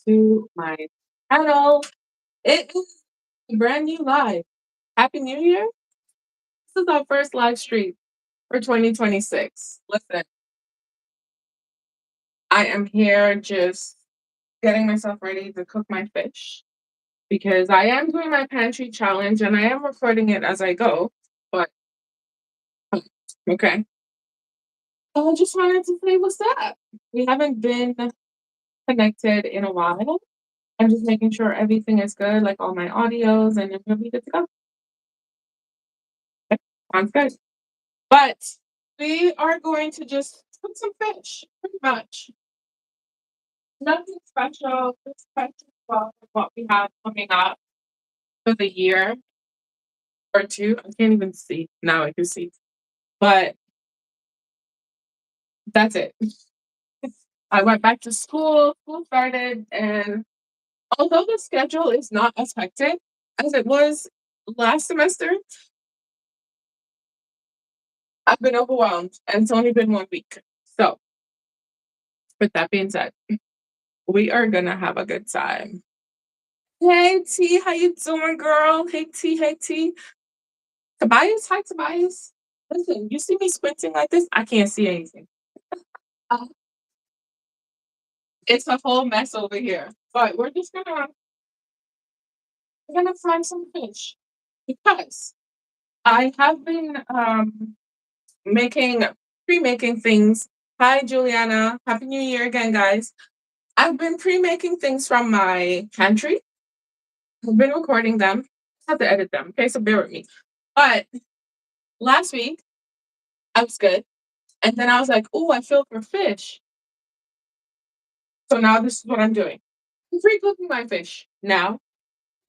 to my channel. It is a brand new live. Happy New Year. This is our first live stream for 2026. Listen, I am here just getting myself ready to cook my fish because I am doing my pantry challenge and I am recording it as I go. But okay. So I just wanted to say what's up. We haven't been connected in a while. I'm just making sure everything is good, like all my audios, and then we'll be good to go. Sounds good. But we are going to just cook some fish, pretty much. Nothing special, just special about what we have coming up for the year or two. I can't even see. Now I can see. But that's it. I went back to school started, and although the schedule is not as hectic as it was last semester, I've been overwhelmed and it's only been 1 week. So, with that being said, we are gonna have a good time. Hey T, how you doing, girl? Hey T, hey T. Tobias, hi Tobias. Listen, you see me squinting like this? I can't see anything. Uh, it's a whole mess over here. But we're gonna fry some fish because I have been making pre-making things. Hi Juliana, happy New Year again, guys. I've been pre-making things from my pantry. I've been recording them. I have to edit them. Okay, so bear with me. But last week I was good. And then I was like, oh, I feel for fish. So now this is what I'm doing. I'm pre-cooking my fish now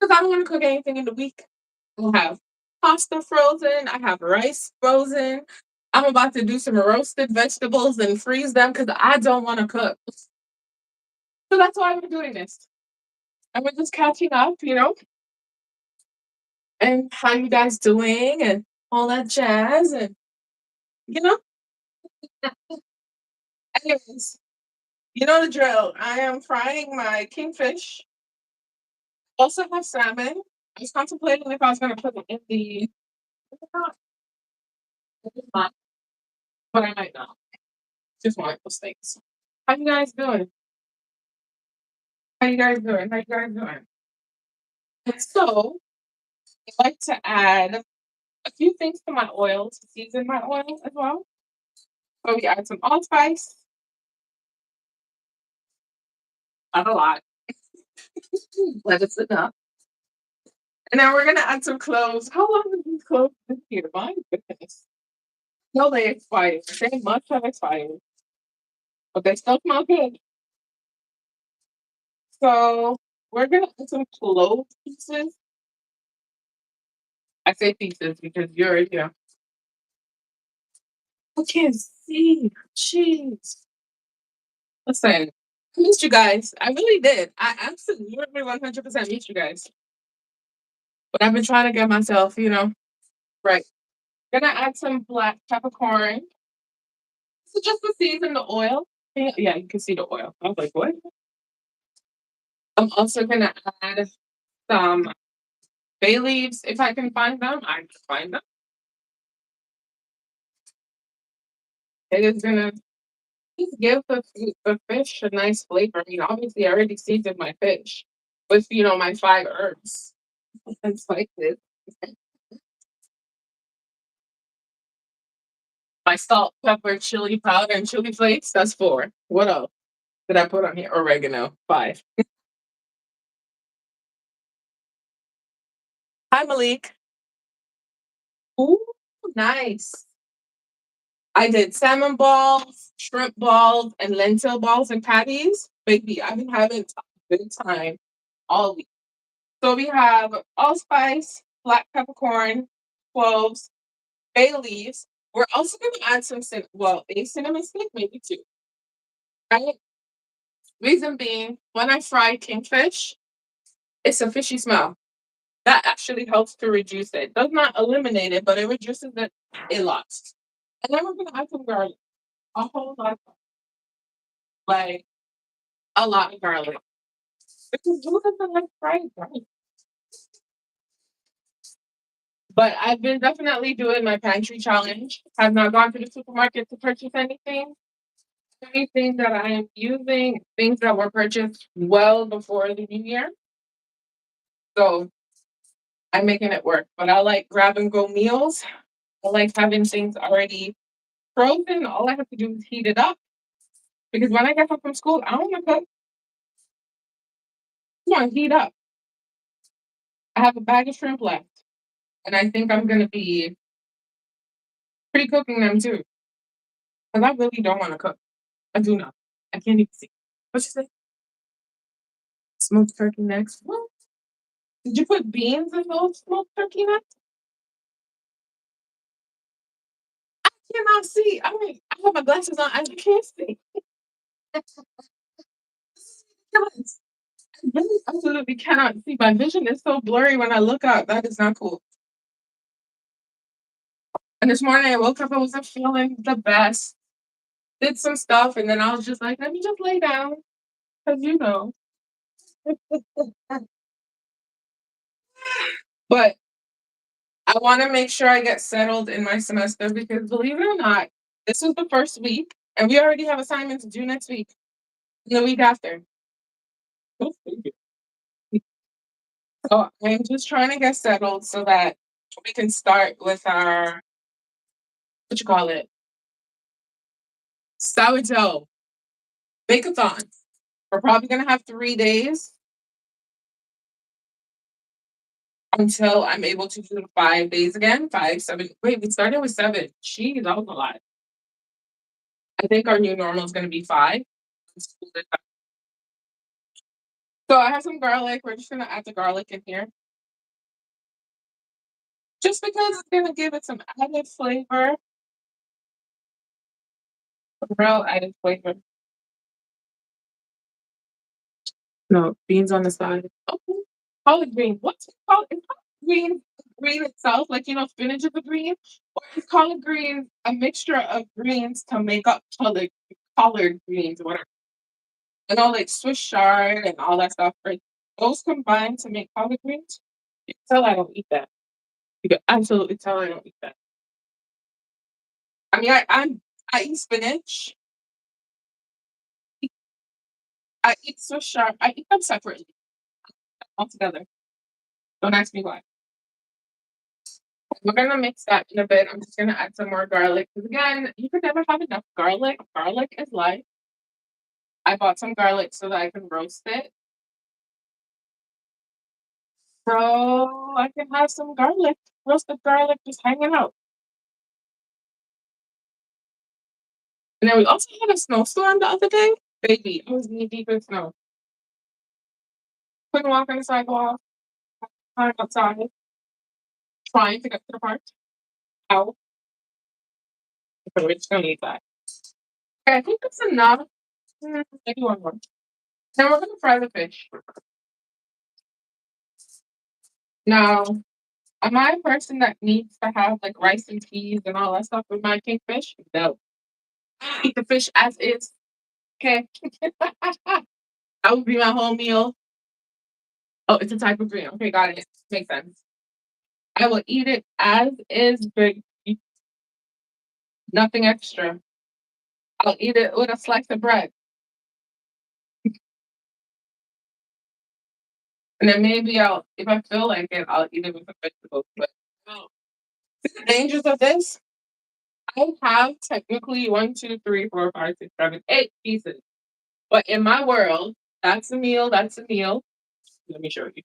because I don't want to cook anything in the week. I have pasta frozen. I have rice frozen. I'm about to do some roasted vegetables and freeze them because I don't want to cook. So that's why we're doing this. And we're just catching up, and how you guys doing and all that jazz. And, you know, anyways, you know the drill. I am frying my kingfish. Also have salmon. I was contemplating if I was going to put it in the pot, but I might not. Just one of those things. How you guys doing? How you guys doing? How you guys doing? And so I like to add a few things to my oil to season my oil as well. So we add some allspice, not a lot, but it's enough. And then we're gonna add some cloves. How long have these cloves been here? My goodness. No, they expired. They must have expired, but they still smell good. So we're gonna add some clove pieces. I say pieces because you're here. I can't see. Jeez. Listen, I missed you guys. I really did. I absolutely 100% missed you guys. But I've been trying to get myself, right. Gonna add some black peppercorn. So just to season the oil. Yeah, you can see the oil. I was like, what? I'm also gonna add some bay leaves if I can find them. I can find them. It is gonna just give the fish a nice flavor. I mean, obviously, I already seasoned my fish with my 5 herbs and spices. My salt, pepper, chili powder, and chili flakes. That's 4. What else did I put on here? Oregano. 5. Hi, Malik. Ooh, nice. I did salmon balls, shrimp balls, and lentil balls and patties. Baby, I've been having a good time all week. So we have allspice, black peppercorn, cloves, bay leaves. We're also going to add some a cinnamon stick, maybe 2. Right? Reason being, when I fry kingfish, it's a fishy smell. That actually helps to reduce it. Does not eliminate it, but it reduces it a lot. And then we're going to add some garlic, a whole lot, like a lot of garlic. Because who doesn't like fried rice? But I've been definitely doing my pantry challenge. Have not gone to the supermarket to purchase anything. Anything that I am using, things that were purchased well before the new year. So I'm making it work. But I like grab and go meals. I like having things already frozen. All I have to do is heat it up. Because when I get home from school, I don't want to cook. I want to heat up. I have a bag of shrimp left. And I think I'm going to be pre cooking them too. Because I really don't want to cook. I do not. I can't even see. What you say? Smoked turkey necks. What? Did you put beans in those smoked turkey necks? I cannot see. I mean, I have my glasses on. I can't see. Yes. I really absolutely cannot see. My vision is so blurry when I look out. That is not cool. And this morning I woke up, I wasn't feeling the best. Did some stuff, and then I was just like, let me just lay down. Because, you know. But I want to make sure I get settled in my semester because, believe it or not, this was the first week, and we already have assignments due next week and the week after. So I'm just trying to get settled so that we can start with our, what you call it, sourdough bake-a-thon. We're probably going to have 3 days until I'm able to do the 5 days again. Five, seven. Wait, we started with 7. Jeez, that was a lot. I think our new normal is going to be 5. So I have some garlic. We're just going to add the garlic in here. Just because it's going to give it some added flavor. Real added flavor. No, beans on the side. Okay. Collard green. What's it called? Is collard green green itself? Like, spinach is a green? Or is collard green a mixture of greens to make up collard greens or whatever? I know like Swiss chard and all that stuff. Right? Those combine to make collard greens. You can tell I don't eat that. You can absolutely tell I don't eat that. I mean, I eat spinach. I eat Swiss chard. I eat them separately altogether. Don't ask me why. We're gonna mix that in a bit. I'm just gonna add some more garlic. Because again, you can never have enough garlic. Garlic is life. I bought some garlic so that I can roast it. So I can have some garlic, roasted garlic just hanging out. And then we also had a snowstorm the other day. Baby, I was knee deep in snow. Couldn't walk on the sidewalk, time outside, trying to get to the park. Out. So we're just gonna leave that. Okay, I think that's enough. Maybe one more. Then we're gonna fry the fish. Now, am I a person that needs to have like rice and peas and all that stuff with my kingfish? No. Eat the fish as is. Okay. That would be my whole meal. Oh, it's a type of green. Okay, got it. Makes sense. I will eat it as is, but nothing extra. I'll eat it with a slice of bread. And then maybe if I feel like it, I'll eat it with the vegetables. But no. The dangers of this, I have technically 8 pieces. But in my world, that's a meal, that's a meal. Let me show you.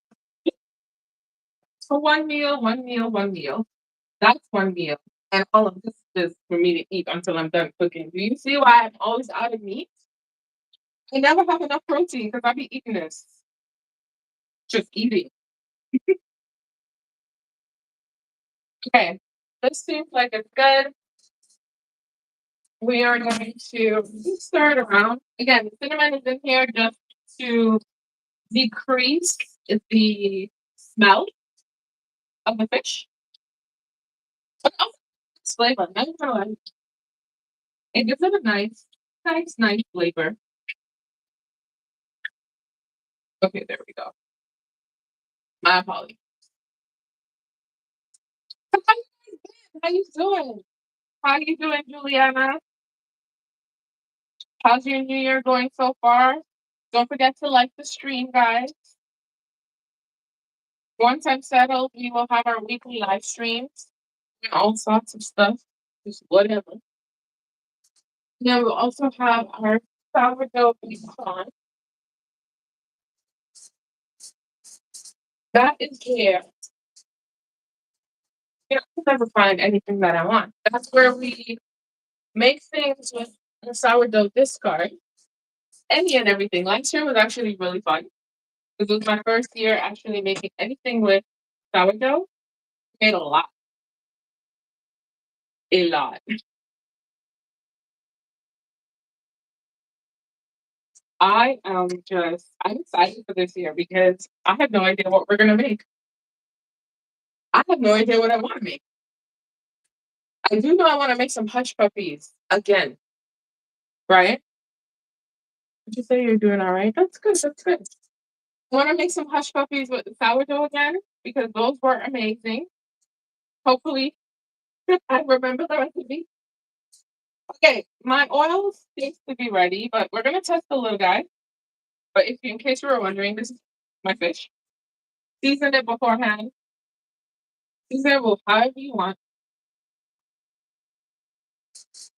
So one meal, one meal, one meal. That's one meal. And all of this is for me to eat until I'm done cooking. Do you see why I'm always out of meat? I never have enough protein because I be eating this. Just eating. Okay. This seems like it's good. We are going to stir it around. Again, the cinnamon is in here just to decrease the smell of the fish. But also it's flavor. Not gonna lie. It gives it a nice, nice, nice flavor. It gives it a nice, nice flavor. It gives it a nice, nice, nice flavor. It gives it a nice, nice, nice flavor. It gives it a nice, nice, nice flavor. It gives it a nice, nice, nice flavor. It gives it a nice, nice, nice flavor. Okay, there we go. My apologies. How you doing? How you doing, Juliana? How's your new year going so far? Don't forget to like the stream, guys. Once I'm settled, we will have our weekly live streams and all sorts of stuff, just whatever. Then we'll also have our sourdough on. That is where I can never find anything that I want. That's where we make things with the sourdough discard. Any and everything. Last year was actually really fun. This was my first year actually making anything with sourdough. Made a lot. A lot. I'm excited for this year because I have no idea what we're gonna make. I have no idea what I want to make. I do know I want to make some hush puppies again, right? Would you say you're doing all right? That's good. That's good. I want to make some hush puppies with the sourdough again because those were amazing. Hopefully, I remember the recipe. Okay, my oil seems to be ready, but we're gonna test the little guy. But if in case you were wondering, this is my fish. Season it beforehand. Season it with however you want.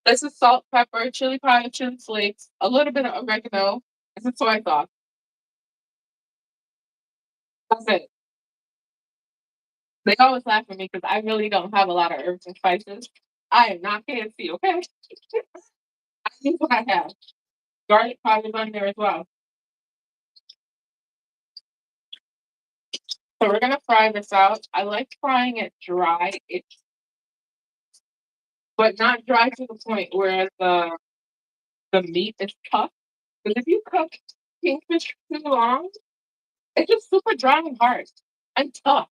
This is salt, pepper, chili powder, chili flakes, a little bit of oregano, and some soy sauce. That's it. They always laugh at me because I really don't have a lot of herbs and spices. I am not fancy, okay? I use what I have. Garlic powder's on there as well. So we're gonna fry this out. I like frying it dry, but not dry to the point where the meat is tough. Because if you cook kingfish too long, it's just super dry and hard and tough.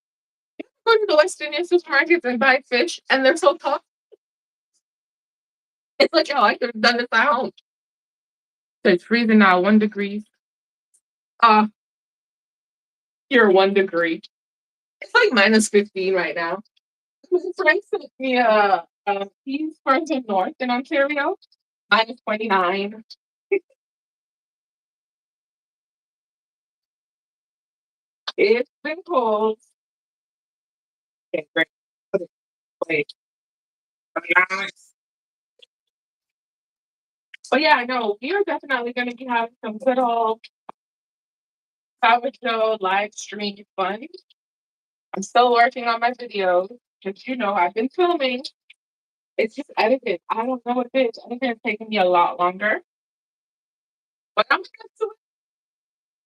Go to the West Indian supermarkets and buy fish, and they're so tough. It's like, oh, I could have done this at home. So it's freezing now, 1 degree. Uh, here, 1 degree. It's like minus 15 right now. My friend sent me he's further north in Ontario, minus 29. It's been cold. Okay, great. Put it away. Nice. But yeah, no, we are definitely going to be having some good old sourdough live stream fun. I'm still working on my videos. Just I've been filming. It's just edited. I don't know what it is. I think it's taking me a lot longer. But I'm good to it.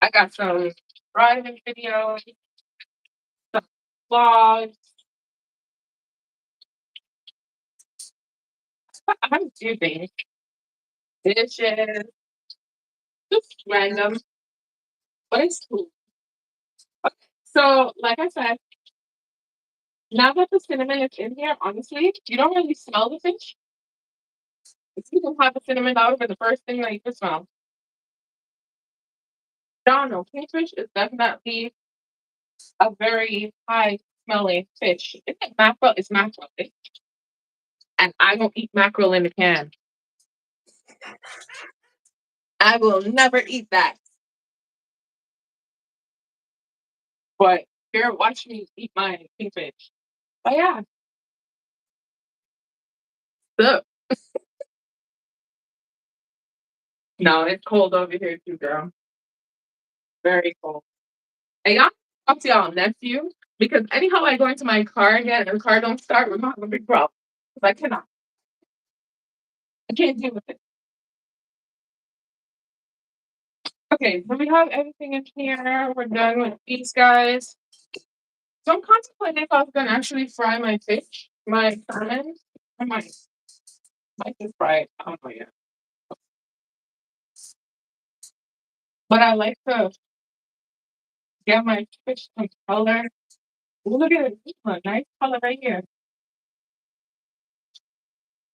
I got some driving videos, some vlogs. I'm doing dishes, just random, but it's cool. Okay, so, like I said, now that the cinnamon is in here, honestly, you don't really smell the fish. If you don't have the cinnamon powder, the first thing that you can smell. No, no, kingfish is definitely a very high smelling fish. Is it mackerel? It's mackerel. And I don't eat mackerel in a can. I will never eat that. But here, watch me eat my kingfish. But yeah, so no, it's cold over here too, girl. Very cold. And y'all talk to y'all nephew because anyhow I go into my car again and the car don't start, we're gonna have a big problem. Because I cannot. I can't deal with it. Okay, so we have everything in here. We're done with these guys. So I'm contemplating if I was gonna actually fry my fish, my salmon. I might just fry it. I don't know yet. But I like to get my fish some color. Look at it. This is a nice color right here.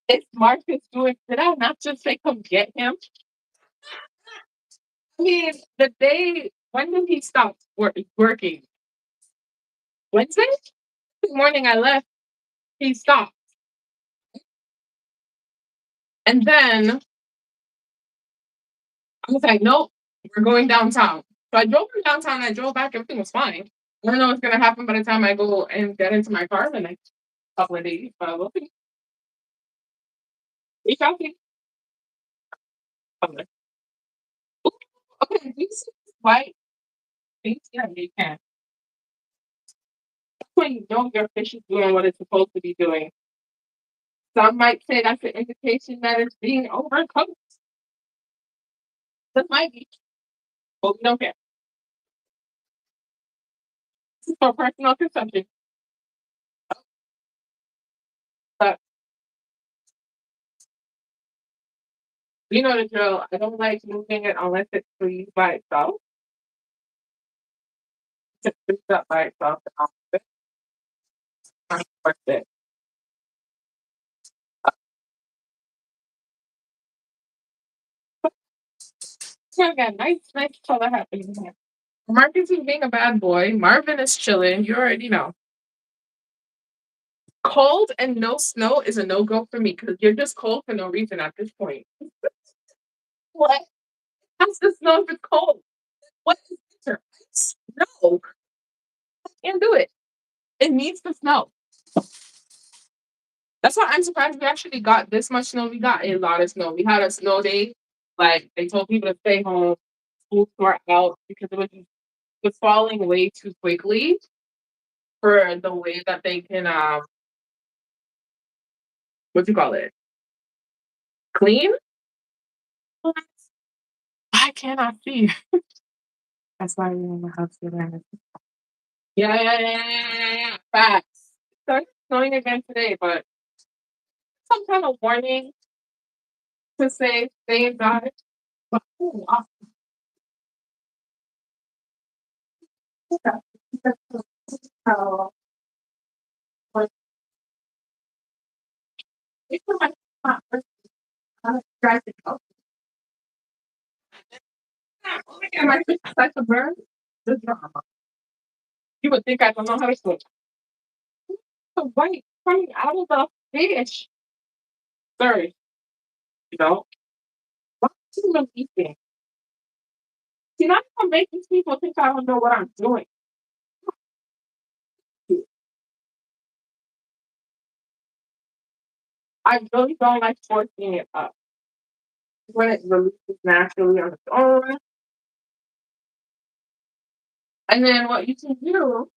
It's Marcus doing. Did I not just say come get him? I mean, the day When did he stop working? Wednesday? The morning I left, he stopped. And then I was like, nope, we're going downtown. So I drove from downtown and I drove back. Everything was fine. I don't know what's going to happen by the time I go and get into my car the next couple of days, but we'll see. We shall see. Okay, okay, do you see this white thing? Yeah, you can. When you know your fish is doing what it's supposed to be doing. Some might say that's an indication that it's being overcooked. That might be, but we don't care. This is for personal consumption. But you know the drill. I don't like moving it unless it's freeze by itself. If it's freeze up by itself, then I'll move it. I'm worth it. Yeah, again, nice color happening here. Marcus is being a bad boy. Marvin is chilling. You already know. Cold and no snow is a no go for me because you're just cold for no reason at this point. What? How's the snow if it's cold? What is winter? Ice? No, can't do it. It needs the snow. That's why I'm surprised we actually got this much snow. We got a lot of snow. We had a snow day. Like they told people to stay home, schools were out because it was falling way too quickly for the way that they can what do you call it? Clean? I cannot see. That's why we're in the house together. Yeah. Facts. It started snowing again today, but some kind of warning to say stay inside. But oh, wow. Like, it's like, guys, my fish such a burn. The drama. You would think I don't know how to swim. The white coming out of the fish. Sorry, you know. Why is it eating? See, that's what makes these people think I don't know what I'm doing. I really don't like forcing it up. When it releases naturally on its own. And then what you can do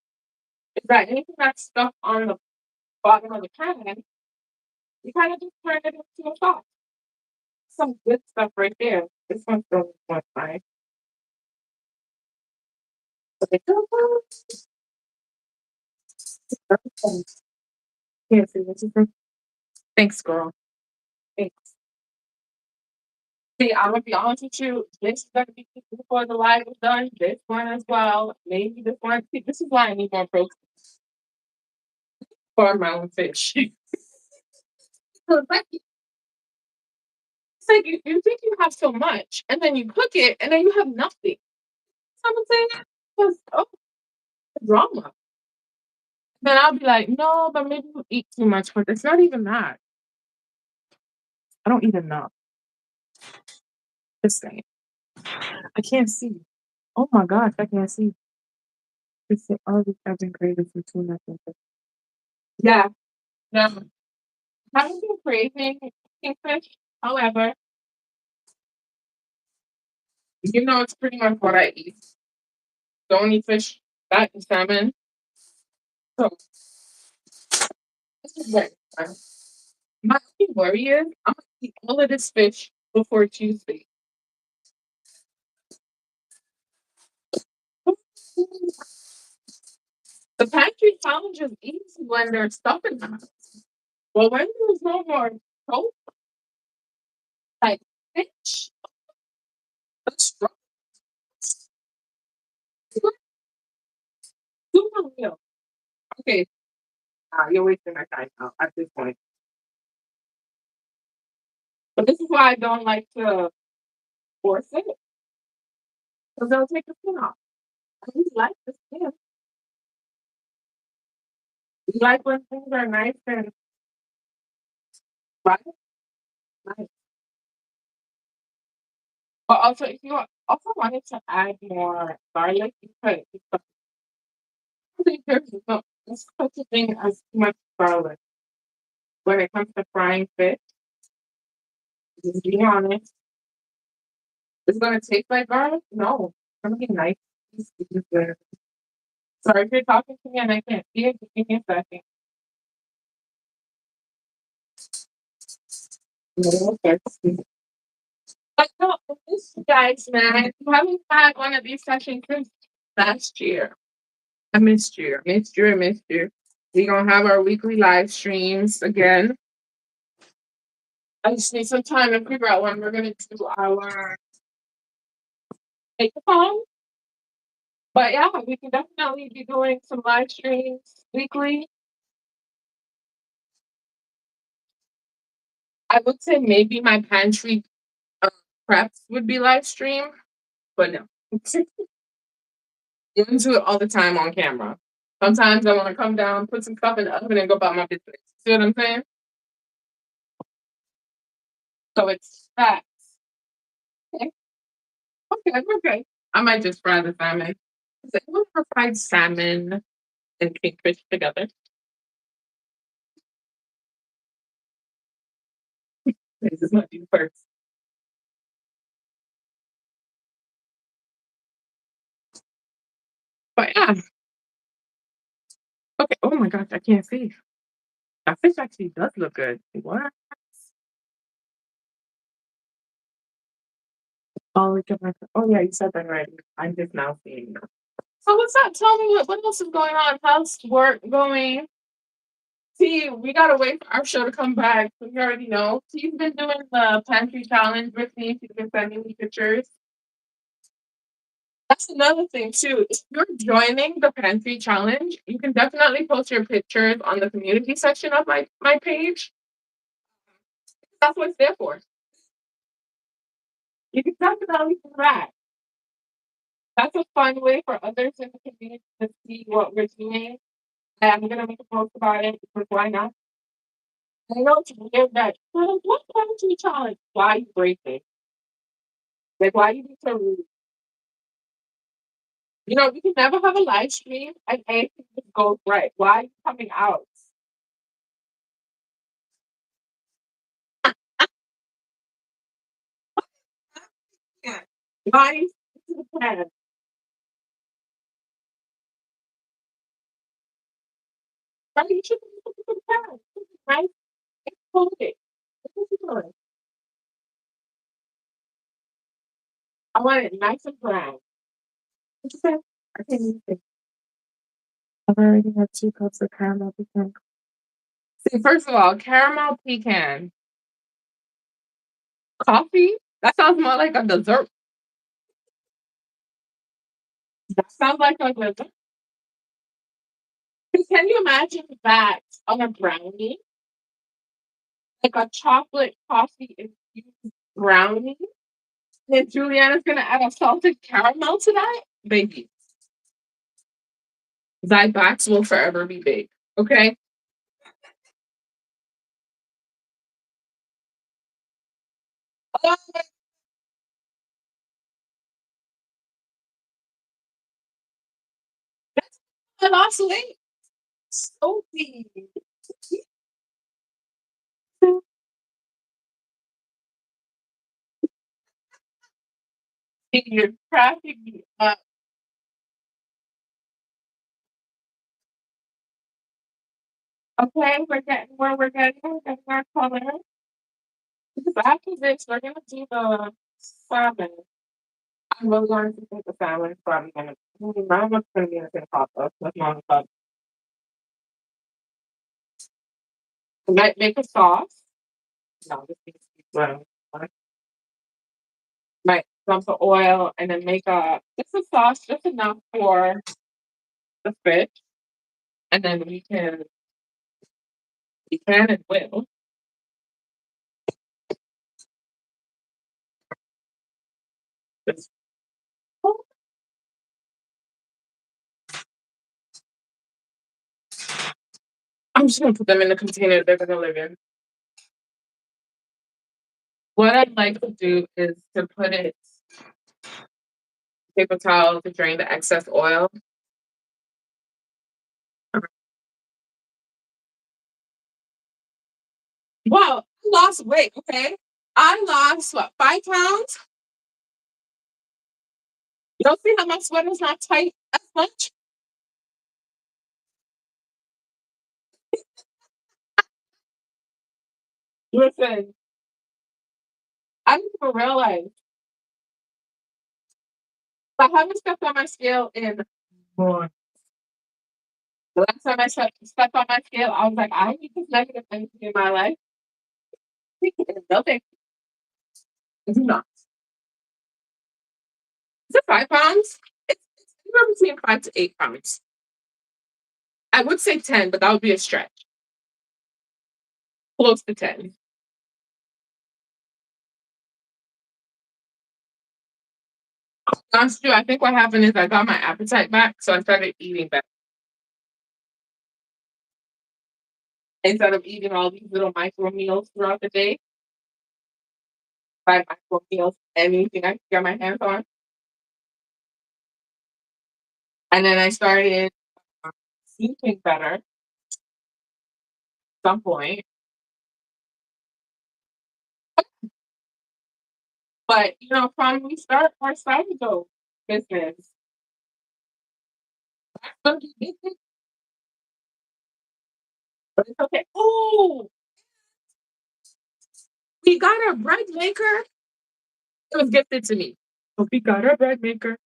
is that anything that's stuck on the bottom of the pan, you kind of just turn it into a sauce. Some good stuff right there. This one's the one fine. Yes, thanks, girl. Thanks. See, I'm gonna be honest with you. This is gonna be before the live is done. This one as well. Maybe this one. See, this is why I need more protein for my own fish. So it's like you think you have so much, and then you cook it, and then you have nothing. You know what I'm saying? Because drama. Then I'll be like, no, but maybe you eat too much. But it's not even that. I don't eat enough. Just saying. I can't see. Oh my gosh, I can't see. It's all this I've been craving for tuna. Yeah. No. Haven't been craving kingfish. However, it's pretty much what I eat. Don't eat fish, that and salmon. So this is what my only worry is I'm gonna eat all of this fish before Tuesday. The pantry challenge is easy when there's stuff in the house. But when there's no more soap, like fish, that's super real. Okay, you're wasting my time now at this point. But this is why I don't like to force it, because they'll take the skin off. You like when things are nice and right? Nice. But also, if you also wanted to add more garlic, you could. But I think there's such a thing as too much garlic when it comes to frying fish. Just be honest. It's gonna taste like garlic? No. It's gonna be nice. It's good. Sorry if you're talking to me and I can't see it. Just give me a second. No, okay. But no, I miss you guys, man. You haven't had one of these sessions since last year. I missed you. I missed you. I missed you. We're gonna have our weekly live streams again. I just need some time to figure out when we're gonna do our make-a-thon. But yeah, we can definitely be doing some live streams weekly. I would say maybe my pantry uh, preps would be live stream, but no. I don't do it all the time on camera. Sometimes I want to come down, put some stuff in the oven, and go about my business. See what I'm saying? So it's that. Okay, okay, okay. I might just fry the salmon. Is anyone ever fried salmon and kingfish together? This is not you first. But yeah. Okay. Oh my gosh, I can't see. That fish actually does look good. What? Oh, look at my. Oh yeah, you said that right. I'm just now seeing that. So what's up? Tell me what else is going on? How's work going? See, we gotta wait for our show to come back. We already know. She's been doing the pantry challenge with me. She's been sending me pictures. That's another thing too. If you're joining the pantry challenge, you can definitely post your pictures on the community section of my page. That's what it's there for. You can definitely do that. That's a fun way for others in the community to see what we're doing. And I'm gonna make a post about it because why not? I know it's weird that well, what pantry challenge? Why you break it? Like why you be so rude? You know, we can never have a live stream and anything just goes right. Why are you coming out? Yeah. Why to the plan? Why you should to the plan? Right? Hold it. What you doing? I want it nice and brown. What you say? I can't even think. I've already had 2 cups of caramel pecan. See, first of all, caramel pecan coffee. That sounds more like a dessert. That sounds like a dessert. Can you imagine that on a brownie? Like a chocolate coffee infused brownie? And Juliana's gonna add a salted caramel to that? Baby, thy box will forever be big. Okay? Oh, I lost weight. So big. You're cracking me up. Okay, we're getting where we're getting our color. Because after this, we're gonna do the salmon. I'm really going to take the salmon from gonna I'm not gonna be in the same pot though. That's not fun. I might make a sauce. No, this needs to be brown. Might dump the oil and then make a just a sauce just enough for the fish. And then we can and will just I'm just gonna put them in the container they're gonna live in. What I'd like to do is to put it paper towel to drain the excess oil. Wow, I lost weight. Okay, I lost what 5 pounds. You don't see how my sweater's not tight as much. Listen, I didn't even realize I haven't stepped on my scale in more. The last time I stepped on my scale, I was like, I need this negative energy in my life. No, thank you. Do not. Is it 5 pounds? It's anywhere between 5 to 8 pounds. I would say 10, but that would be a stretch. Close to 10. Honestly, I think what happened is I got my appetite back, so I started eating better. Instead of eating all these little micro meals throughout the day, by micro meals, anything I could get my hands on. And then I started sleeping better at some point. But from we start our sourdough business, but it's okay. Oh, we got a bread maker. It was gifted to me. So we got a bread maker.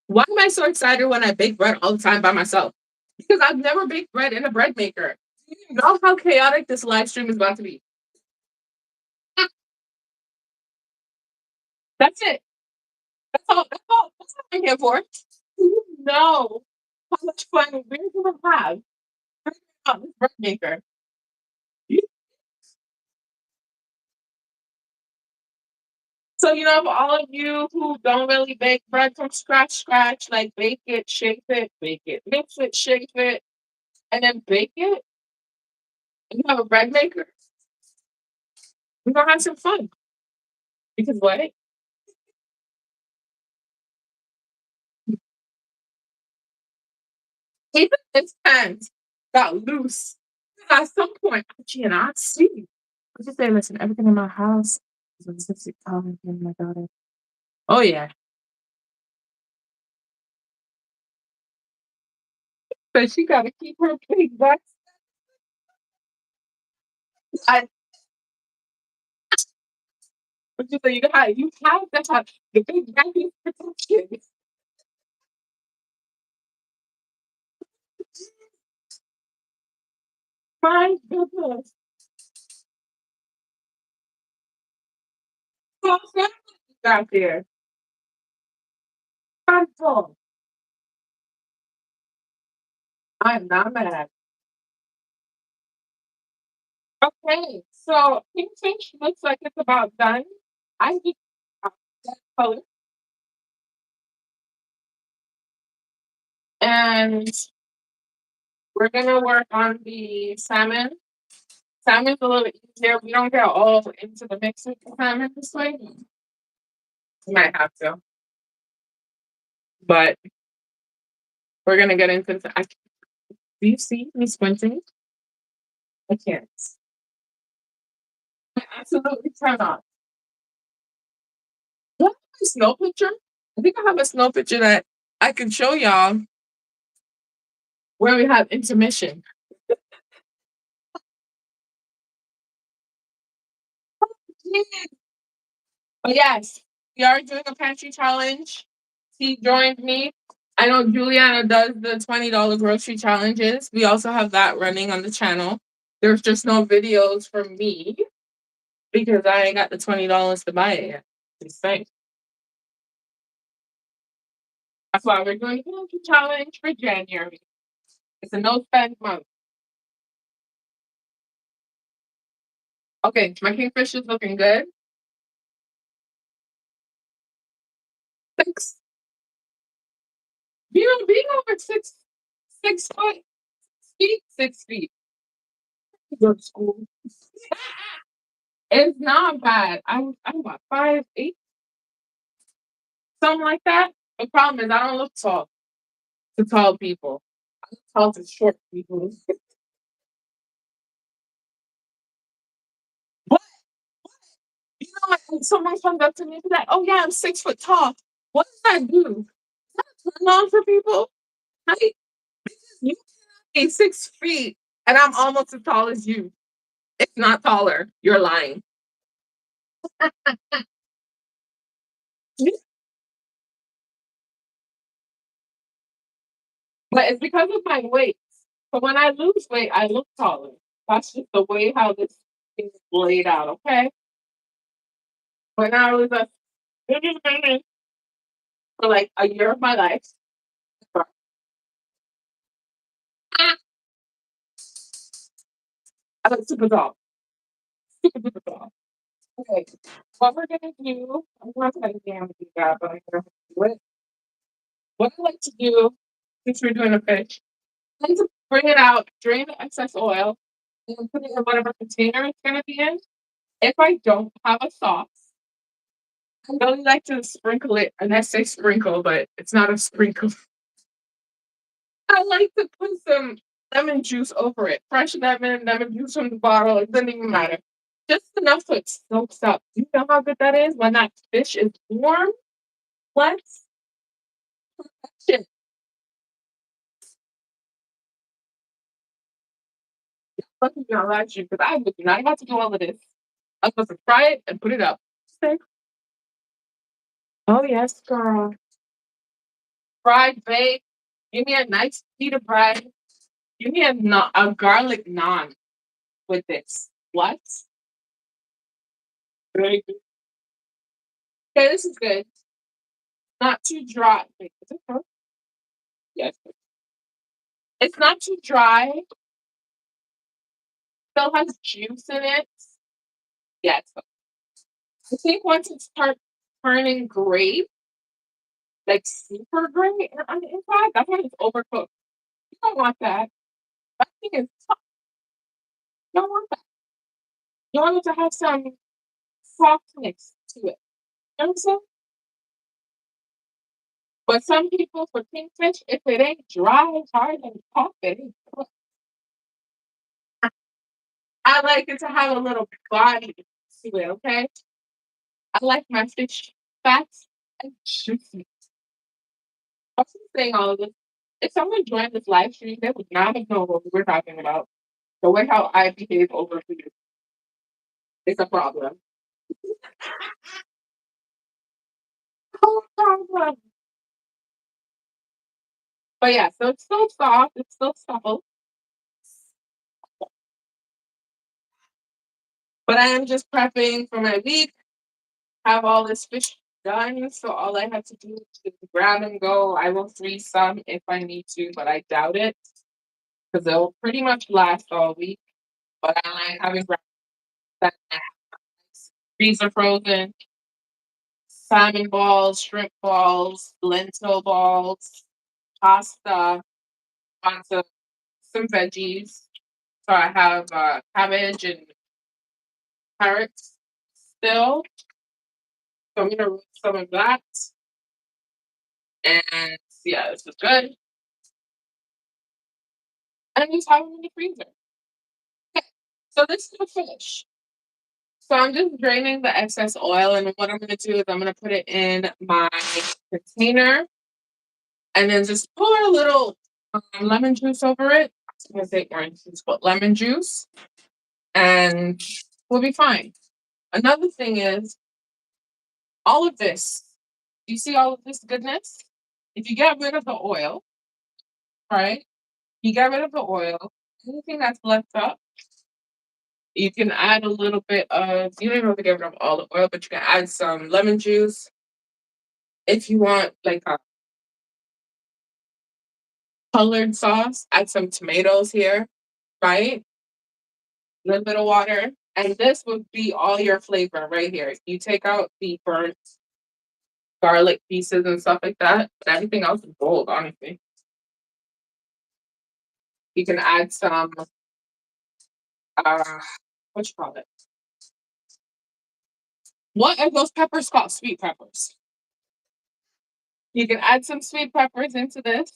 Why am I so excited when I bake bread all the time by myself? Because I've never baked bread in a bread maker. Do you know how chaotic this live stream is about to be? That's it. That's all. That's all. That's what I'm here for. Do you know how much fun we're gonna have figuring out this bread maker? You- So for all of you who don't really bake bread from scratch, like bake it, shape it, bake it, mix it, shape it, and then bake it, and you have a bread maker, we're gonna have some fun. Because what? Even his pants got loose. At some point, I cannot see. I just say, listen, everything in my house is a specific color in my daughter. Oh yeah. So she gotta keep her big butt. I but you say you have to have the big backing protection. My goodness. So out there. I'm full. I'm not mad. Okay, so Kingfish looks like it's about done. I think that color. And we're gonna work on the salmon. Salmon's a little easier. We don't get all into the mix with the salmon this way. We might have to, but we're gonna get into. Do you see me squinting? I can't. I absolutely cannot. Do I have a snow picture? I think I have a snow picture that I can show y'all where we have intermission. But yes, we are doing a pantry challenge. He joined me. I know Juliana does the $20 grocery challenges. We also have that running on the channel. There's just no videos from me because I ain't got the $20 to buy it yet. Just saying. That's why we're doing a pantry challenge for January. It's a no spend month. Okay, my kingfish is looking good. Thanks. Being over 6 foot 6 feet to go to school. It's not bad. I'm about 5'8", something like that. The problem is I don't look tall to tall people. I look tall to short people. What? You know, like when someone comes up to me and be like, "Oh yeah, I'm 6 foot tall." What does that do? Turn on for people? Right? You be 6 feet, and I'm almost as tall as you. If not taller, you're lying. But it's because of my weight. So when I lose weight, I look taller. That's just the way how this is laid out, okay? When I was a for like a year of my life, I was super tall. Super, super tall. Okay. What we're gonna do, I'm not gonna damn do that, but I'm gonna do it. What I like to do, since we're doing a fish, I like to bring it out, drain the excess oil, and then put it in whatever container it's gonna be in. If I don't have a sauce, I really like to sprinkle it, and I say sprinkle, but it's not a sprinkle. I like to put some lemon juice over it. Fresh lemon juice from the bottle. It doesn't even matter. Just enough so it soaks up. You know how good that is when that fish is warm? Let's shit. Lucky you not you because I would not have to do all of this. I'm supposed to fry it and put it up. Okay. Oh yes, girl. Fried bake. Give me a nice piece of bread. Give me a garlic naan with this. What? Very good. Okay, this is good. Not too dry. Wait, is it cooked? Yes. It's not too dry. Still has juice in it. Yes. I think once it starts turning gray, like super gray on the inside, that's when it's overcooked. You don't want that. That thing is tough. You don't want that. You want it to have some softness to it. You know what I'm saying? But some people for kingfish, if it ain't dry, hard, and tough, it ain't cooked. I like it to have a little body to it, okay? I like my fish fat and juicy. I'm just saying all of this. If someone joined this live stream, they would not have known what we were talking about. The way how I behave over food is a problem. No problem. But yeah, so it's still soft, it's still supple, but I am just prepping for my week, have all this fish done. So all I have to do is grab and go. I will freeze some if I need to, but I doubt it because they'll pretty much last all week. But I like having that freezer frozen, salmon balls, shrimp balls, lentil balls, pasta, on some veggies. So I have cabbage and carrots still. So I'm gonna roast some of that. And yeah, this is good. And just have them in the freezer. Okay. So this is the fish. So I'm just draining the excess oil, and what I'm gonna do is I'm gonna put it in my container and then just pour a little lemon juice over it. I was gonna say orange juice, but lemon juice, and we'll be fine. Another thing is all of this. You see all of this goodness? If you get rid of the oil, right? You get rid of the oil. Anything that's left up, you can add a little bit of. You don't even have to get rid of all the oil, but you can add some lemon juice if you want, like a colored sauce. Add some tomatoes here, right? A little bit of water, and this would be all your flavor right here. You take out the burnt garlic pieces and stuff like that, but everything else is gold, honestly. You can add some uh what you call it? What are those peppers called? Sweet peppers. You can add some sweet peppers into this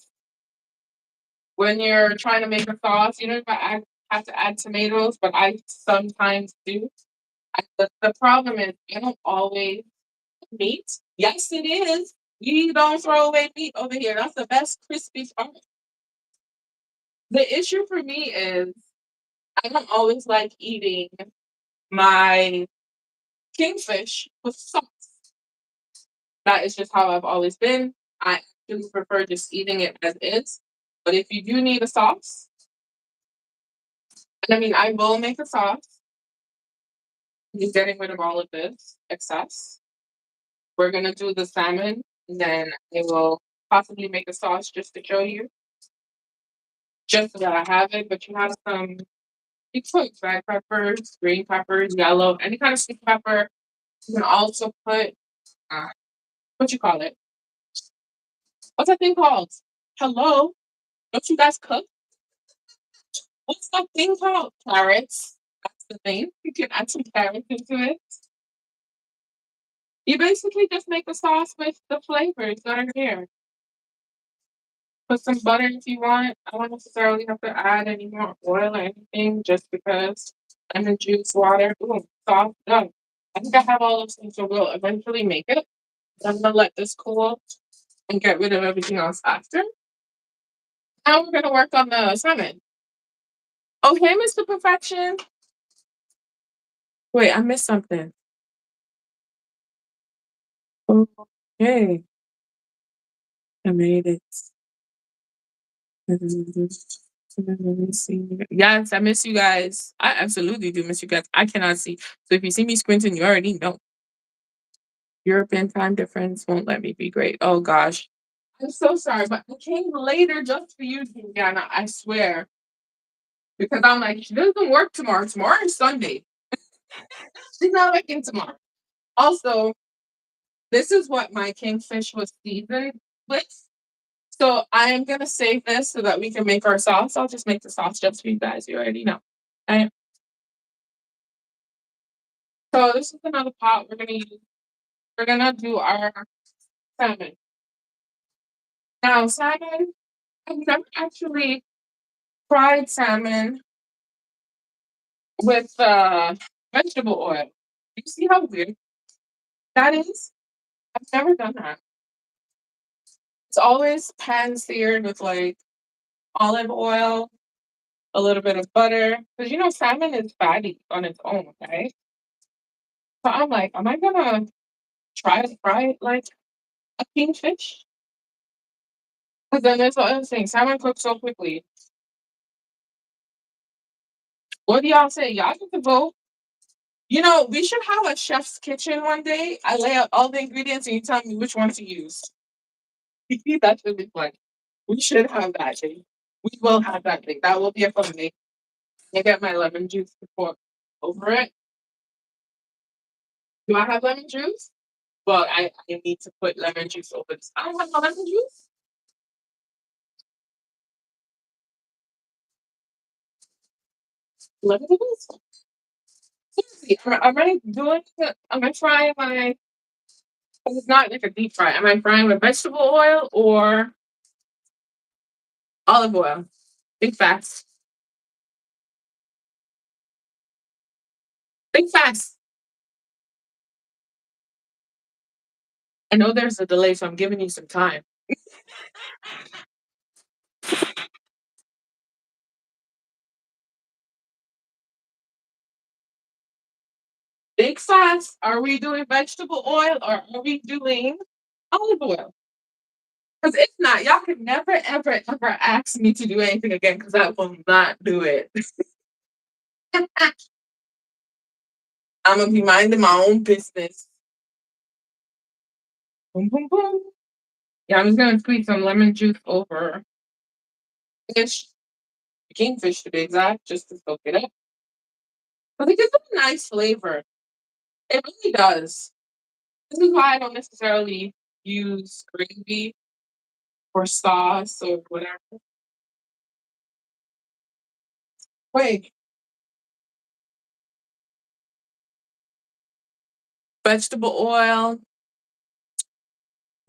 when you're trying to make a sauce. You don't even have to add tomatoes, but I sometimes do. The problem is I don't always meat. Yes, it is. We don't throw away meat over here. That's the best crispy part. The issue for me is I don't always like eating my kingfish with sauce. That is just how I've always been. I actually prefer just eating it as is. But if you do need a sauce, and I mean, I will make a sauce. Just getting rid of all of this excess. We're gonna do the salmon, and then I will possibly make a sauce just to show you, just so that I have it. But you have some, you put red peppers, green peppers, yellow, any kind of sweet pepper. You can also put uh, what you call it? What's that thing called? Hello, don't you guys cook? What's that thing called? Carrots. That's the thing. You can add some carrots into it. You basically just make a sauce with the flavors that are here. Put some butter if you want. I don't necessarily have to add any more oil or anything just because lemon juice, water, boom, sauce, done. I think I have all those things, so we'll eventually make it. I'm gonna let this cool and get rid of everything else after. Now we're gonna work on the salmon. Oh, hey, Mr. Perfection. Wait, I missed something. Okay, I made it. Let me see. Yes, I miss you guys. I absolutely do miss you guys. I cannot see. So if you see me squinting, you already know. European time difference won't let me be great. Oh gosh. I'm so sorry, but I came later just for you, Juliana. I swear. Because I'm like, she doesn't work tomorrow. Tomorrow is Sunday. She's not working tomorrow. Also, this is what my kingfish was seasoned with. So I am gonna save this so that we can make our sauce. I'll just make the sauce just for you guys. You already know. Okay. So this is another pot we're gonna use. We're gonna do our salmon. Now, salmon, I've never actually fried salmon with vegetable oil. You see how weird that is? I've never done that. It's always pan seared with like olive oil, a little bit of butter. Because you know, salmon is fatty on its own, okay? So I'm like, am I gonna try to fry it like a kingfish? Because then there's the other thing. Salmon cooks so quickly. What do y'all say? Y'all get to vote. You know, we should have a chef's kitchen one day. I lay out all the ingredients and you tell me which one to use. That should be fun. We should have that day. We will have that thing. That will be a fun day. I get my lemon juice to pour over it. Do I have lemon juice? Well, I need to put lemon juice over this. I don't have no lemon juice. Lemon juice? Seriously, am I doing it? Am I frying my. It's not like a deep fry. Am I frying with vegetable oil or olive oil? Think fast. Think fast. I know there's a delay, so I'm giving you some time. Think fast. Are we doing vegetable oil or are we doing olive oil? Because if not, y'all can never, ever, ever ask me to do anything again because I will not do it. I'm gonna be minding my own business. Boom, boom, boom. Yeah, I'm just gonna squeeze some lemon juice over fish, kingfish to be exact, just to soak it up. But it gives it a nice flavor. It really does. This is why I don't necessarily use gravy or sauce or whatever. Wait, vegetable oil,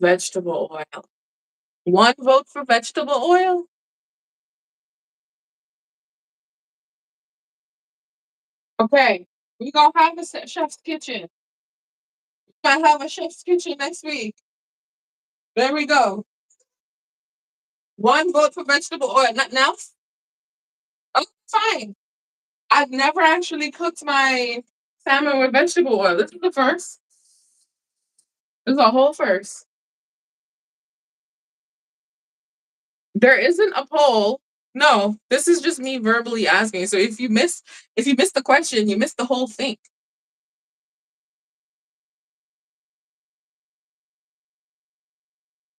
vegetable oil. One vote for vegetable oil? Okay. We gonna have a chef's kitchen. Might have a chef's kitchen next week. There we go. One vote for vegetable oil. Nothing else? Oh, fine. I've never actually cooked my salmon with vegetable oil. This is the first. This is a whole first. There isn't a poll. No, this is just me verbally asking. So if you miss the question, you miss the whole thing.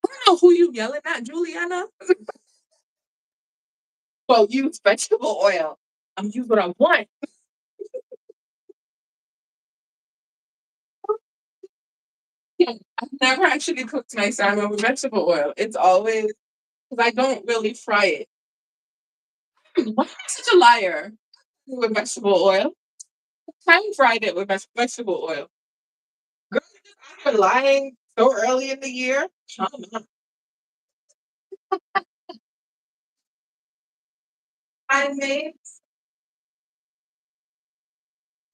I don't know who you yelling at, Juliana. Well, use vegetable oil. I'm use what I want. Yeah, I've never actually cooked my salmon with vegetable oil. It's always because I don't really fry it. Why am I such a liar? With vegetable oil. I fried it with vegetable oil. Girl, you are lying so early in the year. I made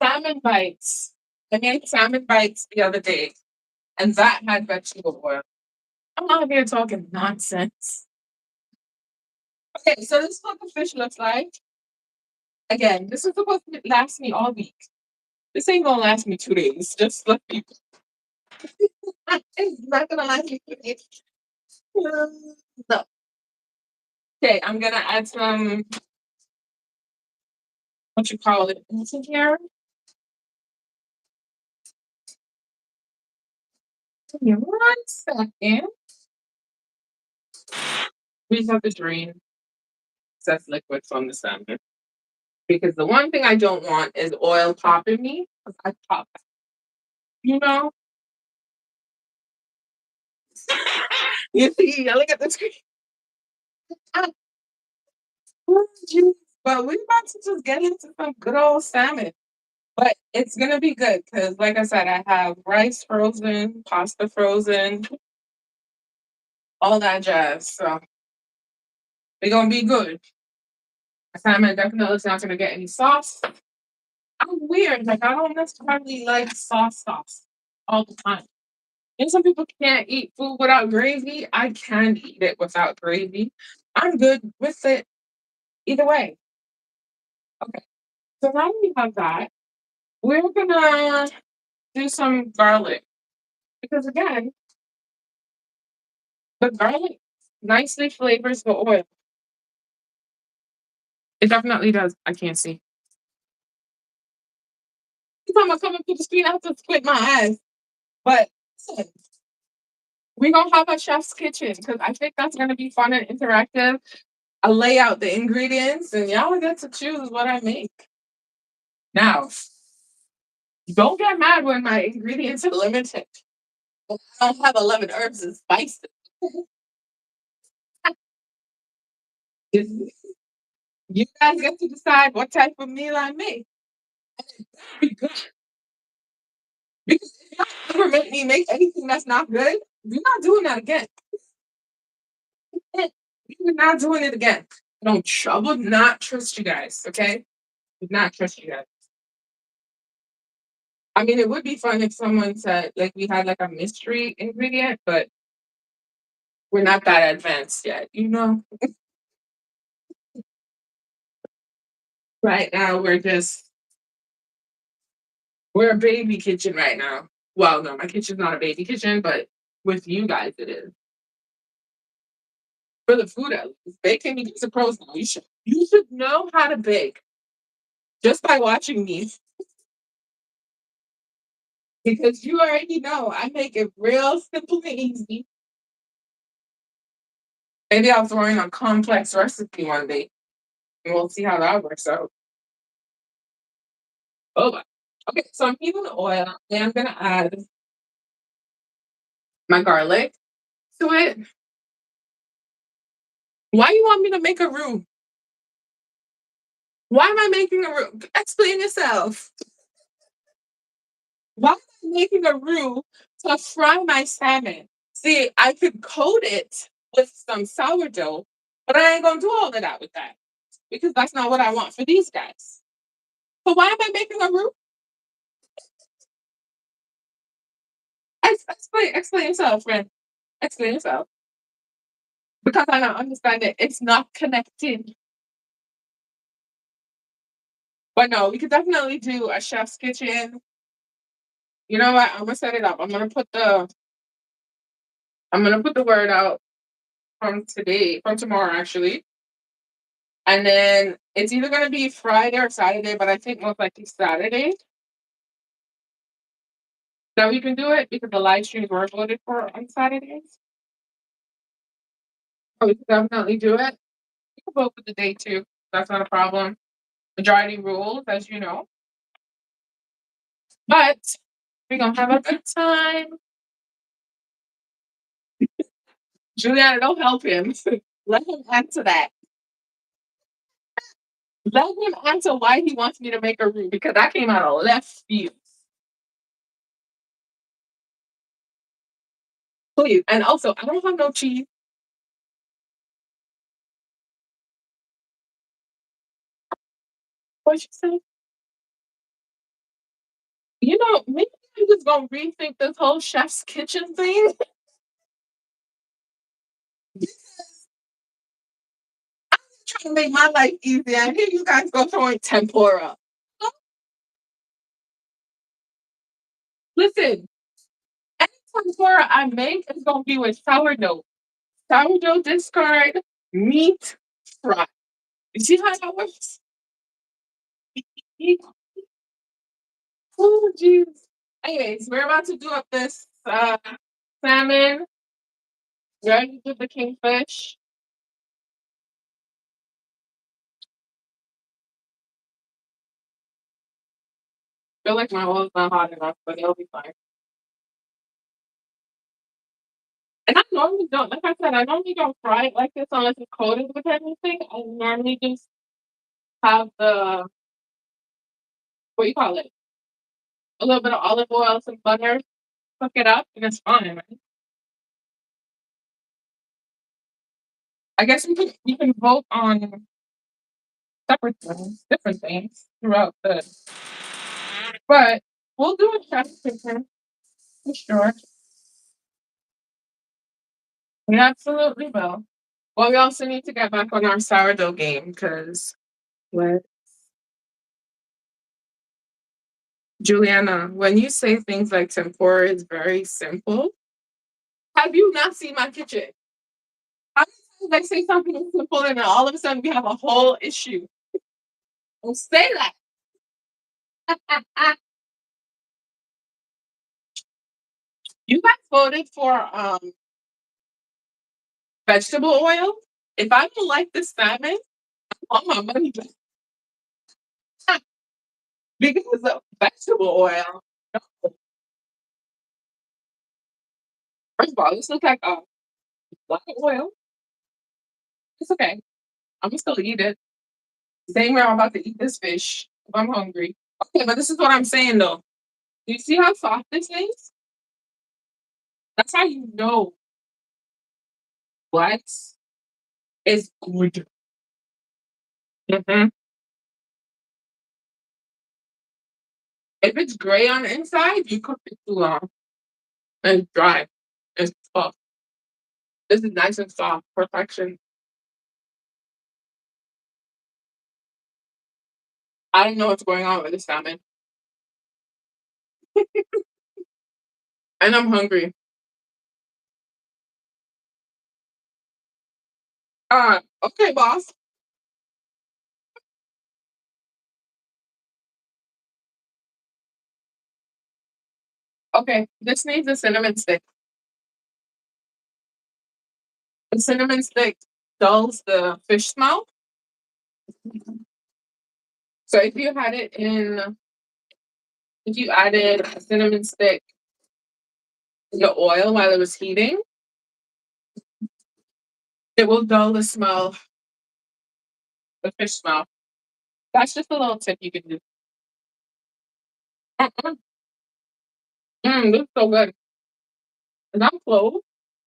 salmon bites. I made salmon bites the other day, and that had vegetable oil. I'm not here talking nonsense. Okay, so this is what the fish looks like. Again, this is supposed to last me all week. This ain't gonna last me 2 days. Just let people. It's not gonna last me 2 days. No. Okay, I'm gonna add some what you call it into here. Give me 1 second. We just have to drain excess liquid from the salmon. Because the one thing I don't want is oil popping me. 'Cause I pop, you know? You see, yelling at the screen. Ah, oh, jeez. But we're about to just get into some good old salmon. But it's gonna be good because, like I said, I have rice frozen, pasta frozen, all that jazz. So we're gonna be good. Salmon definitely is not gonna get any sauce. I'm weird. Like I don't necessarily like sauce all the time. And some people can't eat food without gravy. I can eat it without gravy. I'm good with it either way. Okay. So now we have that. We're gonna do some garlic because again, the garlic nicely flavors the oil. It definitely does. I can't see. Every time I come up to the screen, I have to squint my eyes. But listen, we're gonna have a chef's kitchen because I think that's gonna be fun and interactive. I lay out the ingredients and y'all get to choose what I make. Now, don't get mad when my ingredients are limited. I don't have 11 herbs and spices. You guys get to decide what type of meal I make. Because if y'all ever make me make anything that's not good, we're not doing that again. We're not doing it again. I would not trust you guys, okay? Would not trust you guys. I mean, it would be fun if someone said, like, we had like a mystery ingredient, but we're not that advanced yet, you know? Right now, we're a baby kitchen right now. Well, no, my kitchen's not a baby kitchen, but with you guys, it is. For the food, at least. Baking, you guys are pros now. You should know how to bake just by watching me because you already know I make it real simple and easy. Maybe I'll throw in a complex recipe one day and we'll see how that works out. Oh, well. Okay, so I'm heating the oil and I'm gonna add my garlic to it. Why you want me to make a roux? Why am I making a roux? Explain yourself. Why am I making a roux to fry my salmon? See, I could coat it with some sourdough, but I ain't gonna do all of that with that because that's not what I want for these guys. So why am I making a roux? Explain yourself, friend. Explain yourself. Because I don't understand it. It's not connected. But no, we could definitely do a chef's kitchen. You know what? I'm gonna set it up. I'm gonna put the word out from tomorrow actually. And then it's either gonna be Friday or Saturday, but I think most likely Saturday that we can do it because the live streams were voted for on Saturdays. So we can definitely do it. We can vote for the day too. That's not a problem. Majority rules, as you know. But we're gonna have a good time. Juliana, don't help him. Let him answer that. Let him answer why he wants me to make a roux because I came out of left field. Please. And also, I don't have no cheese. What you say? You know, maybe I'm just gonna rethink this whole chef's kitchen thing. Trying to make my life easier. And here you guys go throwing tempura. Listen, any tempura I make is gonna be with sourdough. Sourdough discard, meat fry. You see how that works? Oh, jeez. Anyways, we're about to do up this salmon. We already did the kingfish. Feel like my oil's not hot enough, but it'll be fine. And I normally don't, like I said, I normally don't fry it like this unless it's coated with anything. I normally just have the, what do you call it? A little bit of olive oil, some butter, cook it up, and it's fine, right? I guess we can vote on separate things, different things throughout the, but we'll do a chef kitchen for sure. We absolutely will. Well, we also need to get back on our sourdough game because what? Juliana, when you say things like tempura is very simple, have you not seen my kitchen? How many times I say something is simple and then all of a sudden we have a whole issue? Don't say that. You guys voted for vegetable oil. If I don't like this salmon, I want my money back because of vegetable oil. No. First of all, this looks like a lot of oil. It's okay. I'm gonna still eat it. Same way I'm about to eat this fish if I'm hungry. Okay, but this is what I'm saying though. Do you see how soft this is? That's how you know what is good. Mhm. If it's gray on the inside, you cook it too long and it's dry. It's soft. This is nice and soft. Perfection. I don't know what's going on with this salmon. And I'm hungry. Okay, boss. Okay, this needs a cinnamon stick. The cinnamon stick dulls the fish smell. So if you added a cinnamon stick in the oil while it was heating, it will dull the smell, the fish smell. That's just a little tip you can do. Mm-mm. This is so good. And I'm close.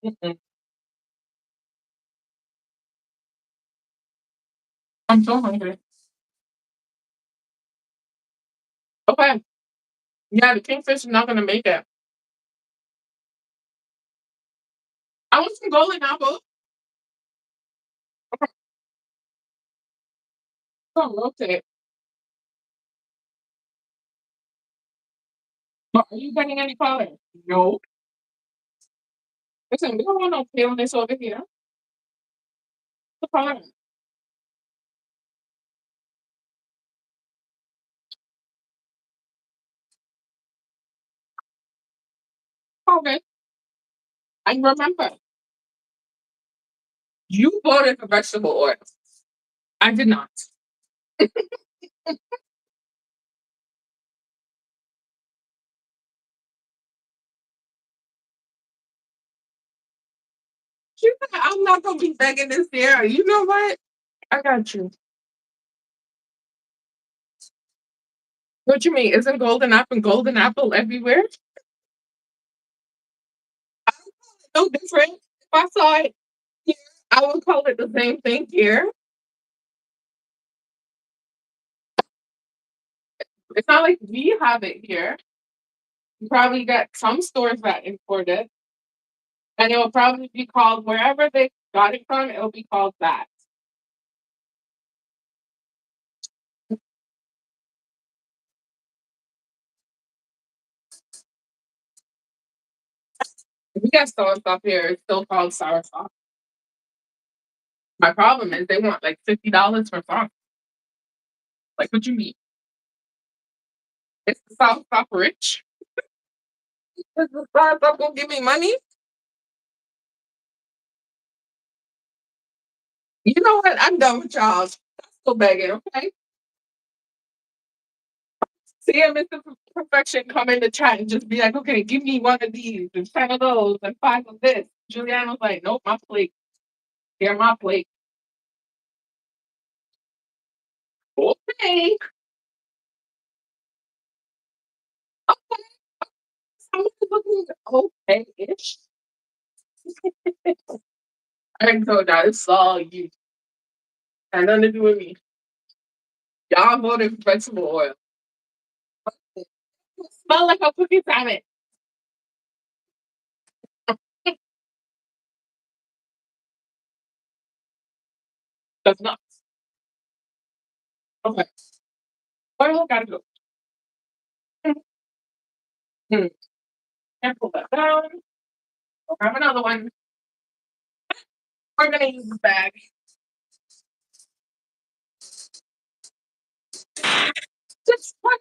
Mm-mm. I'm so hungry. Okay. Yeah, the kingfish is not gonna make it. I want some golden apple. Oh, rotate. But are you getting any color? No. Listen, we don't want no paleness over here. The color. Okay. And remember, you voted for vegetable oil. I did not. She said, I'm not gonna be begging this year. You know what? I got you. What you mean? Isn't golden apple everywhere? No different. If I saw it here, I would call it the same thing here. It's not like we have it here. You probably got some stores that import it, and it will probably be called wherever they got it from. It will be called that. If we got sour stuff here, it's still called sour sauce. My problem is they want like $50 for sauce. Like, what you mean? It's the sour stuff rich. Is the sour stuff gonna give me money? You know what? I'm done with y'all. Still begging, okay? See a Mr. Perfection come in the chat and just be like, okay, give me one of these and 10 of those and 5 of this. Juliana's like, nope, my plate. They're my plate. Okay. I'm looking okay-ish. I told y'all, it's all you. Had nothing to do with me. Y'all voted for vegetable oil. Smell like a cookie salad. That's nuts. Okay. Oil gotta go. Hmm. And pull that down. We'll grab another one. We're gonna use the bag. Just one.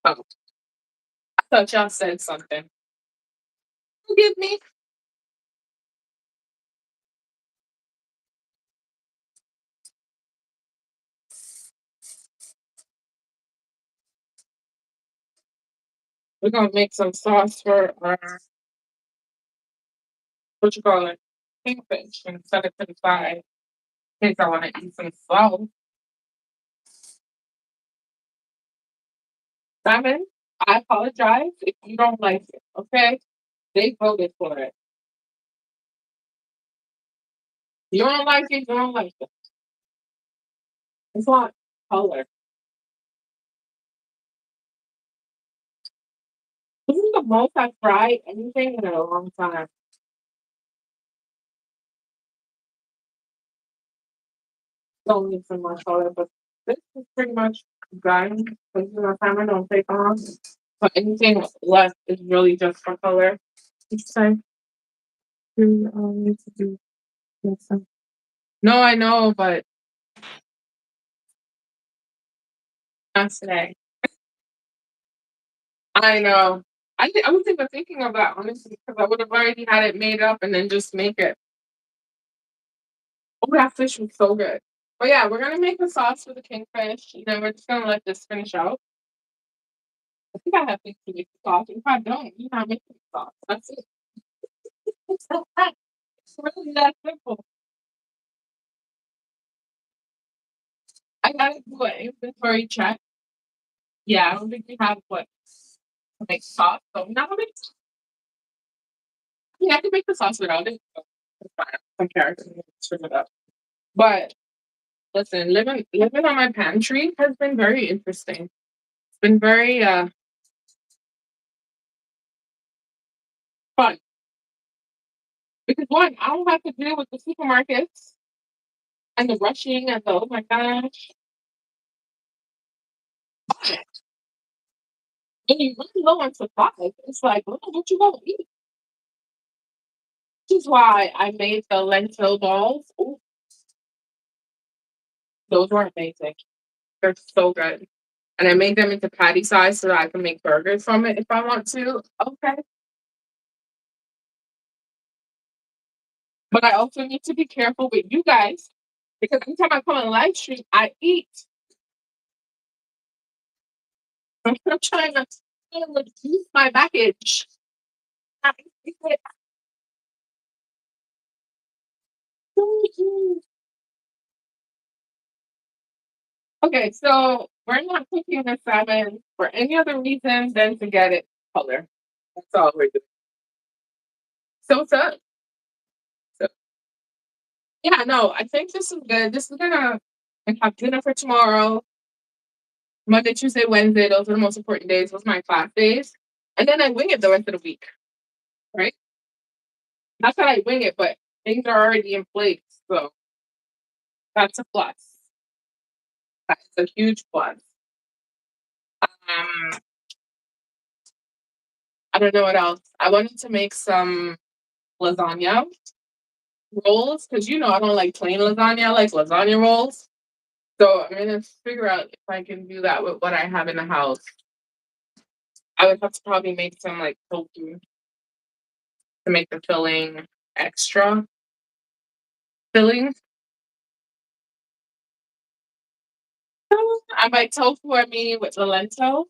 Oh, I thought y'all said something. Forgive me. We're gonna make some sauce for our what you call it, kingfish and set it to the side in case I want to eat some sauce. Simon, I apologize if you don't like it. Okay, they voted for it. You don't like it. You don't like it. It's not color. This is the most I've fried anything in a long time. Don't need some more color, but this is pretty much done. Because you know, timer don't take long. But anything left is really just for color. It's time to need to do this. No, I know, but not today. I know. I was even thinking of that honestly because I would have already had it made up and then just make it. Oh, that fish was so good. But yeah, we're gonna make the sauce for the kingfish, and then we're just gonna let this finish out. I think I have things to make the sauce. If I don't, you're not making the sauce. That's it. It's really that simple. I gotta do an inventory check. Yeah, I don't think we have what to make sauce. So not gonna make. Yeah, I can make the sauce without it. So it's fine. Some carrots and screw it up. But listen, living on my pantry has been very interesting. It's been very fun because one, I don't have to deal with the supermarkets and the rushing and the oh my gosh. And you run low on supplies. It's like, what you gonna eat? This is why I made the lentil balls. Ooh, those were amazing. They're so good. And I made them into patty size so that I can make burgers from it if I want to. Okay. But I also need to be careful with you guys because every time I come on a live stream, I eat. I'm trying to reduce my baggage. I eat it. Okay, so we're not cooking the salmon for any other reason than to get it color. That's all we're doing. So what's up? So yeah, no, I think this is good. This is gonna like have dinner for tomorrow. Monday, Tuesday, Wednesday, those are the most important days. Those are my class days. And then I wing it the rest of the week, right? Not that I wing it, but things are already in place. So that's a plus. That's a huge plus. I don't know what else. I wanted to make some lasagna rolls because I don't like plain lasagna. I like lasagna rolls. So I'm gonna figure out if I can do that with what I have in the house. I would have to probably make some like tofu to make the filling extra filling. I might tofu I mean with the lentil.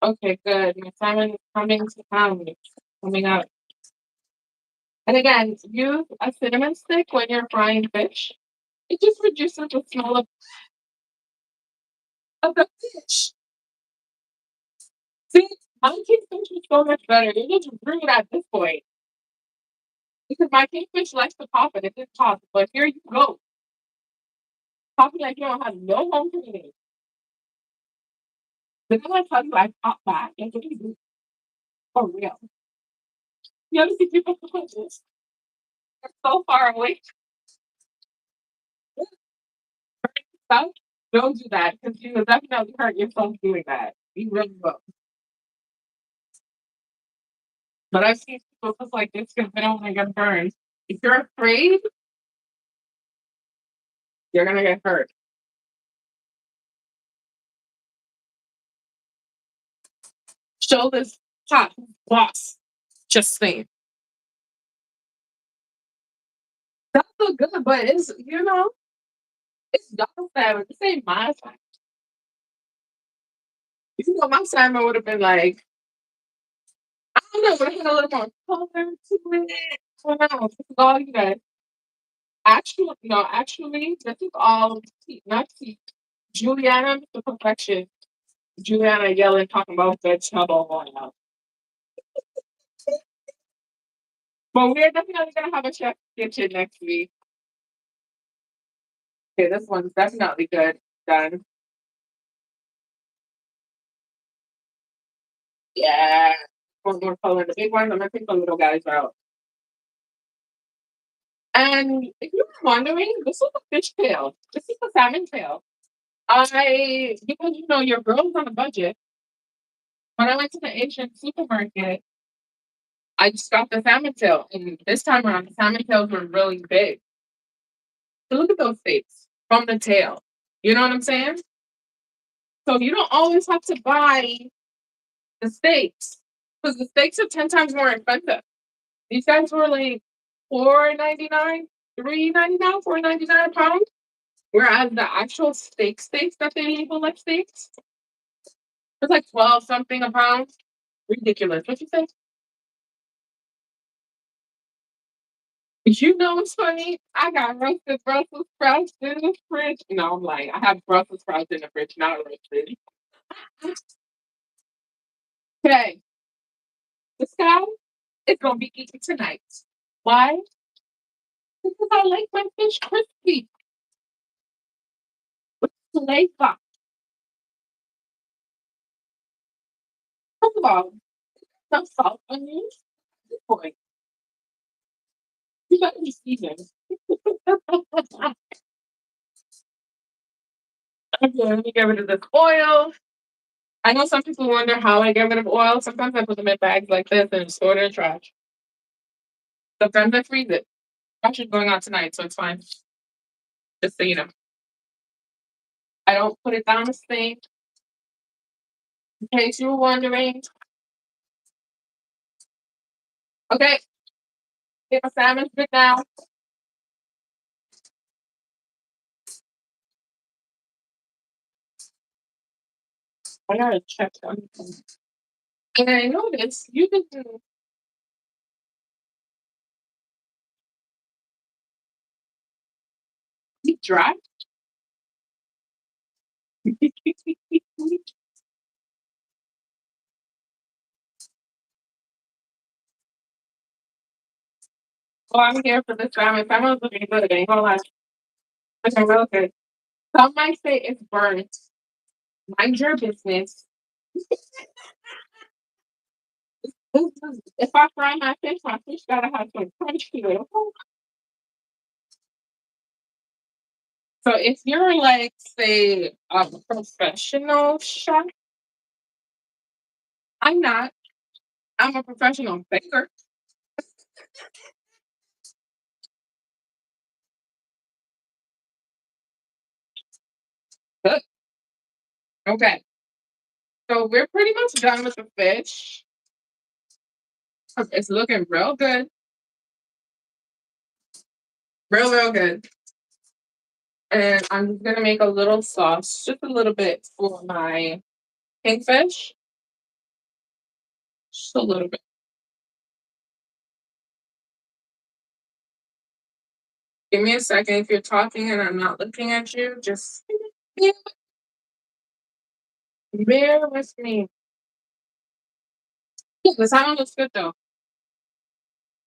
Okay, good. My salmon is coming to town. It's coming out. And again, use a cinnamon stick when you're frying fish. It just reduces the smell of the fish. See, my kingfish is so much better. You need to bring it at this point. Because my kingfish likes to pop and it did pop. But here you go. Popping like you don't have no home training. Then I tell you I pop back and what do you do? For real. You ever see people put this? They're so far away. Stuff. Don't do that because you will definitely hurt yourself doing that. You really will. But I've seen people just like this because they don't want to get burned. If you're afraid, you're gonna get hurt. Show this top boss. Just saying. That's so good, but it's double salmon. This ain't my salmon. My salmon would have been like, I don't know, would have had a little more color to it. I don't know. This is all you guys. Actually, no, actually, this is all tea, not tea. Juliana, the perfection. Juliana yelling, talking about vegetable oil. But we're definitely gonna have a chef kitchen next week. Okay, this one's definitely good. Done. Yeah. One more color. The big ones, I'm gonna take the little guys out. And if you were wondering, this is a fish tail. This is a salmon tail. Because your girl's on a budget. When I went to the Asian supermarket, I just got the salmon tail, and this time around, the salmon tails were really big. So look at those steaks from the tail. You know what I'm saying? So you don't always have to buy the steaks because the steaks are 10 times more expensive. These guys were like 4.99, 3.99, 4.99 a pound. Whereas the actual steaks that they label like steaks, it's like 12 something a pound. Ridiculous. What you say? You know what's funny? I got roasted Brussels sprouts in the fridge. No, I'm lying. I have Brussels sprouts in the fridge, not roasted. Okay, this guy is gonna be eaten tonight. Why? Because I like my fish crispy. Flavor. First of all, some salt on you. Boy, you better be seasoned. Okay, let me get rid of this oil. I know some people wonder how I get rid of oil. Sometimes I put them in bags like this and store it in trash. Sometimes I freeze it. Trash is going out tonight, so it's fine. Just so you know. I don't put it down the sink. In case you were wondering. Okay, get my salmon good now. I gotta check something. And I noticed you can do deep dry. Oh, I'm here for this salmon. Salmon's looking good again. Hold on. Okay, real good. Some might say it's burnt. Mind your business. If I fry my fish gotta have some crunch to it. So if you're like, say, a professional chef, I'm not. I'm a professional baker. Good. Okay. So we're pretty much done with the fish. It's looking real good. Real good. And I'm just gonna make a little sauce, just a little bit for my kingfish. Just a little bit. Give me a second if you're talking and I'm not looking at you. Just bear with me. The sound looks good though.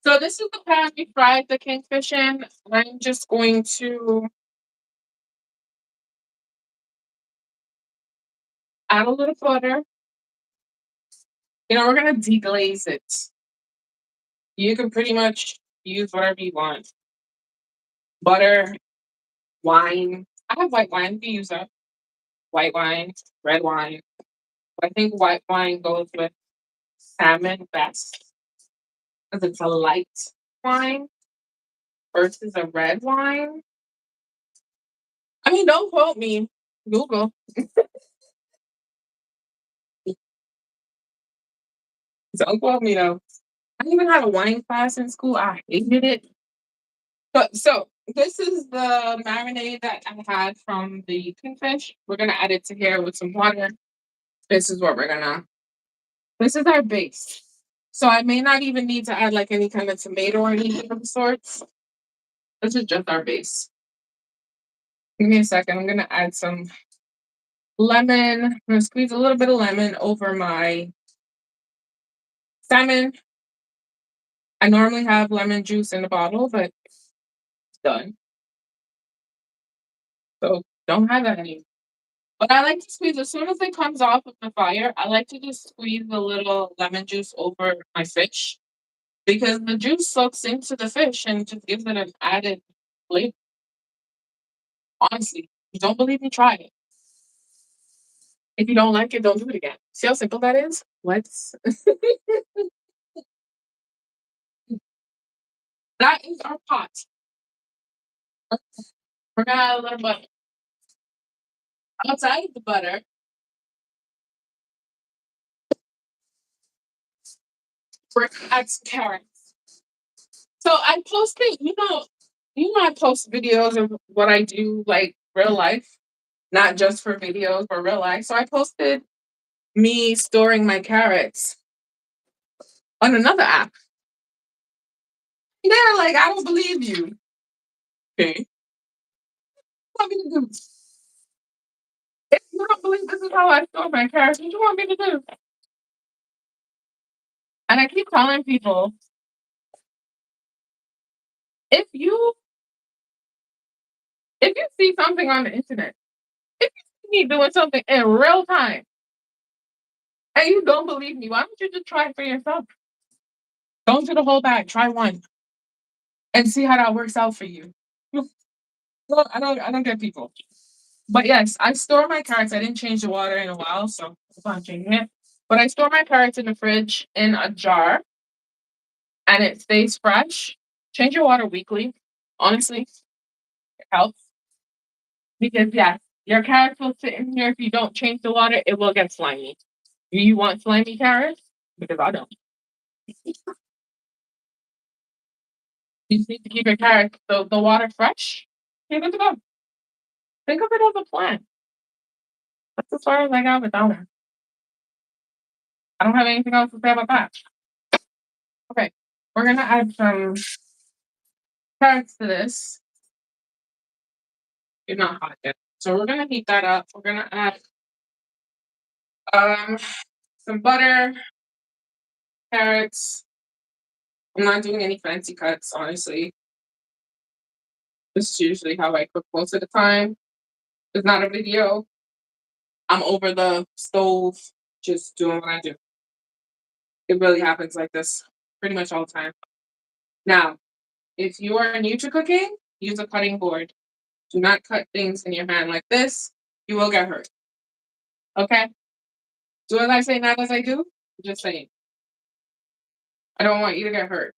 So this is the pan we fried the kingfish in. I'm just going to add a little butter. We're gonna deglaze it. You can pretty much use whatever you want. Butter, wine. I have white wine. You can use that. White wine, red wine. I think white wine goes with salmon best because it's a light wine versus a red wine. I mean, don't quote me. Google. Don't quote me though. I even had a wine class in school. I hated it. But so this is the marinade that I had from the kingfish. We're gonna add it to here with some water. This is what we're gonna. This is our base. So I may not even need to add like any kind of tomato or anything of the sorts. This is just our base. Give me a second. I'm gonna add some lemon. I'm gonna squeeze a little bit of lemon over my salmon. I normally have lemon juice in the bottle, but it's done. So don't have that anymore. But I like to squeeze as soon as it comes off of the fire. I like to just squeeze a little lemon juice over my fish because the juice soaks into the fish and just gives it an added flavor. Honestly, if you don't believe me, try it. If you don't like it, don't do it again. See how simple that is? Let's. That is our pot. We're gonna add a little butter. Outside of the butter, we're gonna add some carrots. So I posted, I post videos of what I do, like real life, not just for videos, but real life. So I posted me storing my carrots on another app. They're like, I don't believe you. Okay. What do you want me to do? If you don't believe this is how I store my carrots, what do you want me to do? And I keep telling people, if you if you see something on the internet, if you see me doing something in real time and you don't believe me, why don't you just try it for yourself? Don't do the whole bag. Try one and see how that works out for you. No, I don't get people. But yes, I store my carrots. I didn't change the water in a while, so I'm not changing it. But I store my carrots in the fridge in a jar and it stays fresh. Change your water weekly. Honestly, it helps. Because yes, your carrots will sit in here if you don't change the water, it will get slimy. Do you want slimy carrots? Because I don't. You just need to keep your carrots the water fresh. You're good to go. Think of it as a plant. That's as far as I got with that one. I don't have anything else to say about that. Okay, we're gonna add some carrots to this. It's not hot yet, so we're gonna heat that up. We're gonna add um some butter, carrots. I'm not doing any fancy cuts, honestly. This is usually how I cook most of the time. It's not a video. I'm over the stove, just doing what I do. It really happens like this pretty much all the time. Now, if you are new to cooking, use a cutting board. Do not cut things in your hand like this. You will get hurt. Okay? Do as I say, not as I do. Just saying. I don't want you to get hurt.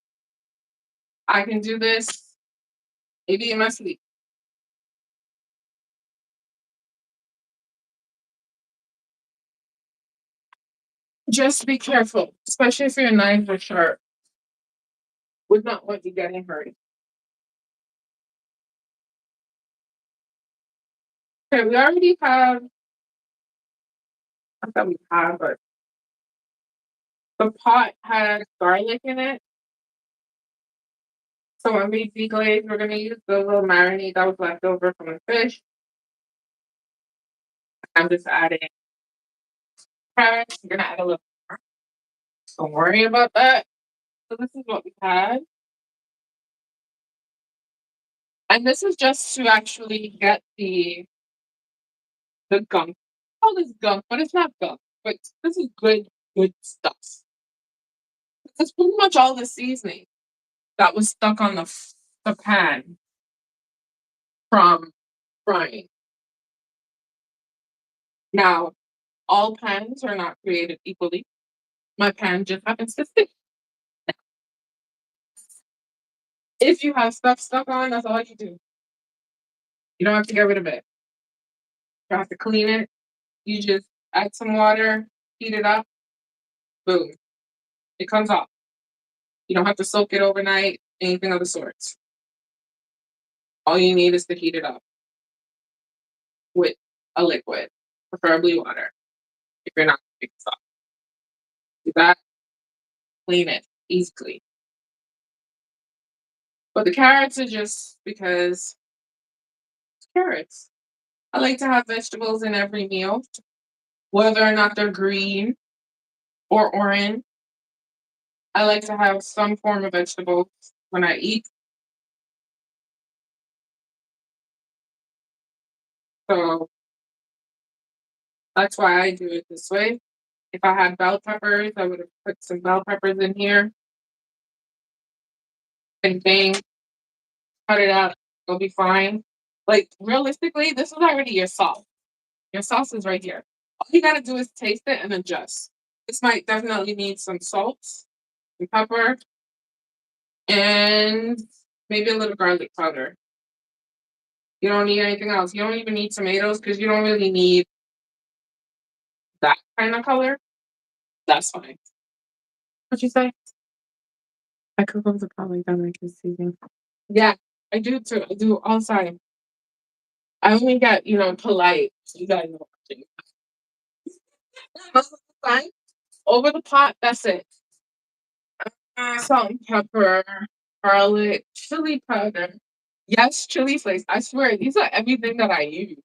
I can do this maybe in my sleep. Just be careful, especially if your knives are sharp. Would not want you getting hurt. Okay, we already have, not that we have, but the pot had garlic in it. So when we deglaze, we're gonna use the little marinade that was left over from the fish. I'm just adding carrots. We're gonna add a little more. Don't worry about that. So this is what we had. And this is just to actually get the gunk. All this gunk, but it's not gunk. But this is good stuff. It's pretty much all the seasoning that was stuck on the pan from frying. Now, all pans are not created equally. My pan just happens to stick. If you have stuff stuck on, that's all you do. You don't have to get rid of it. You don't have to clean it. You just add some water, heat it up, boom, it comes off. You don't have to soak it overnight, anything of the sorts. All you need is to heat it up with a liquid, preferably water, if you're not making stuff. Do that, clean it easily. But the carrots are just because it's carrots. I like to have vegetables in every meal, whether or not they're green or orange. I like to have some form of vegetables when I eat. So that's why I do it this way. If I had bell peppers, I would have put some bell peppers in here and bang, cut it up. It'll be fine. Like realistically, this is already your sauce. Your sauce is right here. All you gotta do is taste it and adjust. This might definitely need some salt, some pepper, and maybe a little garlic powder. You don't need anything else. You don't even need tomatoes because you don't really need that kind of color. That's fine. What you say? I cook up the probably done like this season. Yeah, I do too. I do all the time. I only get, polite. You guys know what I'm saying. Most of the time, over the pot, that's it. Salt and pepper. garlic, chili powder. Yes, chili flakes. I swear, these are everything that I use.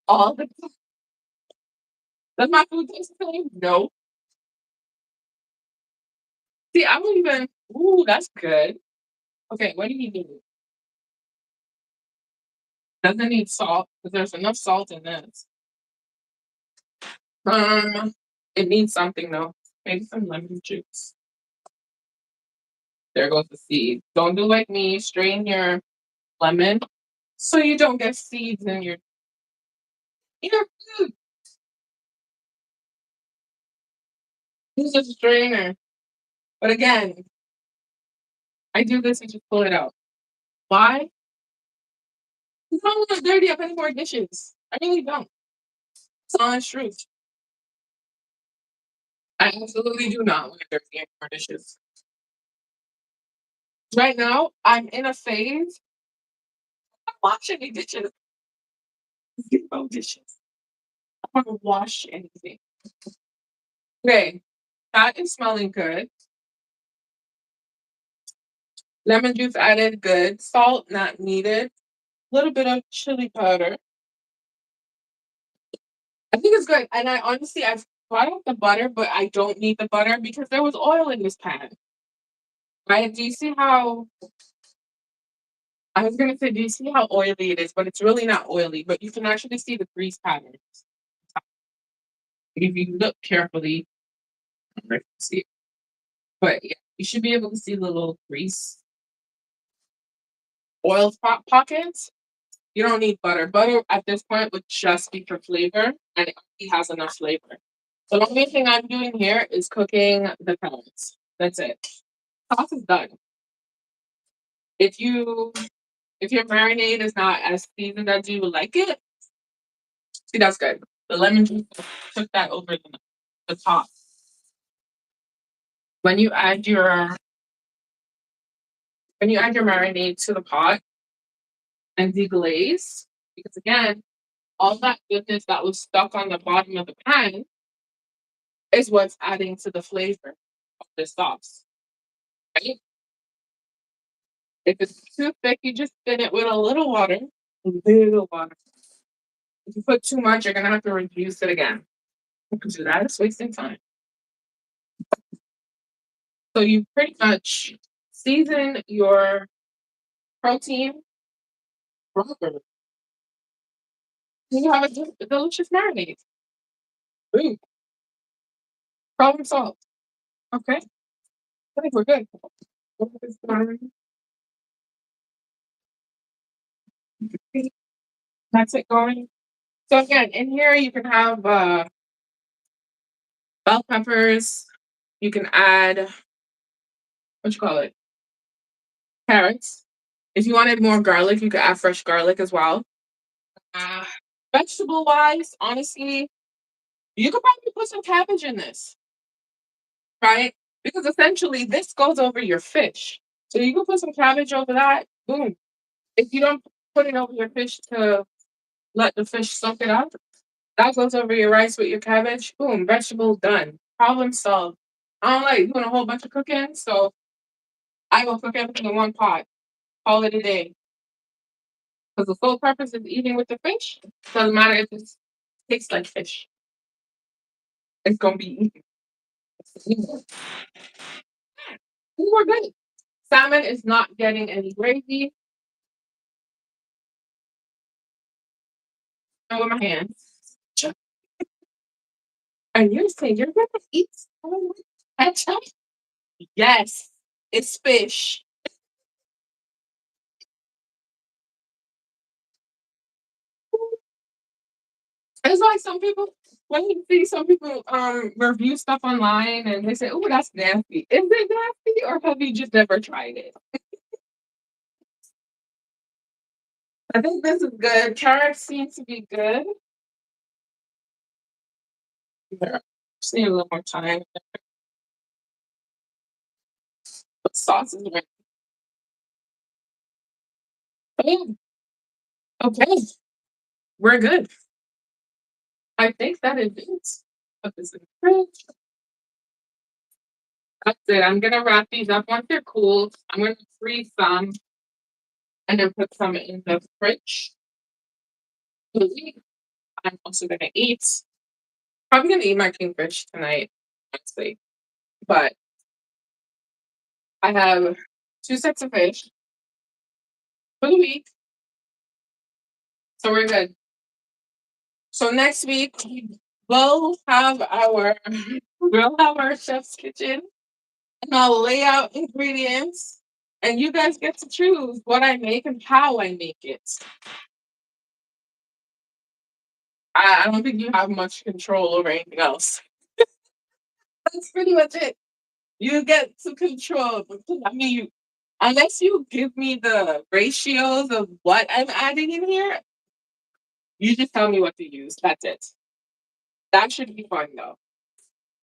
All the time. Does my food taste the same? No. See, I don't even. Ooh, that's good. Okay, what do you need? Doesn't need salt because there's enough salt in this. Um, it needs something though. Maybe some lemon juice. There goes the seed. Don't do like me. Strain your lemon so you don't get seeds in your food. Use a strainer. But again, I do this and just pull it out. Why? Because I don't want to dirty up any more dishes. I really don't. It's honest truth. I absolutely do not want to dirty any more dishes. Right now, I'm in a phase. I'm washing any dishes. Zero dishes. I want to wash anything. Okay, that is smelling good. Lemon juice added, good. Salt not needed. A little bit of chili powder. I think it's good. And I honestly, I've brought out the butter, but I don't need the butter because there was oil in this pan. Right? Do you see how? I was gonna say, do you see how oily it is? But it's really not oily. But you can actually see the grease patterns. If you look carefully, I don't know if you see it. But yeah, you should be able to see the little grease oil pockets. You don't need butter. Butter at this point would just be for flavor, and it already has enough flavor. So the only thing I'm doing here is cooking the carrots. That's it. Sauce is done. If you if your marinade is not as seasoned as you would like it, see that's good. The lemon juice took that over the top. When you add your marinade to the pot and deglaze, because again, all that goodness that was stuck on the bottom of the pan is what's adding to the flavor of the sauce. Right? If it's too thick, you just thin it with a little water. A little water. If you put too much, you're gonna have to reduce it again. Because that is wasting time. So you pretty much season your protein properly. And you have a delicious marinade. Boom. Problem solved. Okay. I think we're good. That's it going. So again, in here you can have bell peppers. You can add what you call it, carrots. If you wanted more garlic, you could add fresh garlic as well. Uh, Vegetable wise, honestly, you could probably put some cabbage in this, right? Because essentially this goes over your fish. So you can put some cabbage over that. Boom. If you don't put it over your fish to let the fish soak it up, that goes over your rice with your cabbage. Boom, vegetable done. Problem solved. I don't like doing a whole bunch of cooking, so I will cook everything in one pot. Call it a day. Because the sole purpose is eating with the fish. Doesn't matter if it tastes like fish. It's gonna be eaten. And we're good. Salmon is not getting any gravy. And with my hands. And you're saying you're gonna eat salmon with ketchup? Yes, it's fish. It's like some people when you see some people review stuff online and they say, "Oh, that's nasty." Is it nasty, or have you just never tried it? I think this is good. Carrots seem to be good. Yeah, just need a little more time. But sauce is ready. Bam. Okay, we're good. I think that is it. Put this in the fridge. That's it. I'm gonna wrap these up once they're cool. I'm gonna freeze some and then put some in the fridge for the week. I'm also gonna eat. Probably gonna eat my kingfish tonight, honestly. But I have 2 sets of fish for the week, so we're good. So next week we'll have our we'll have our chef's kitchen, and I'll lay out ingredients, and you guys get to choose what I make and how I make it. I don't think you have much control over anything else. That's pretty much it. You get to control. I mean, unless you give me the ratios of what I'm adding in here, you just tell me what to use. That's it. That should be fun though.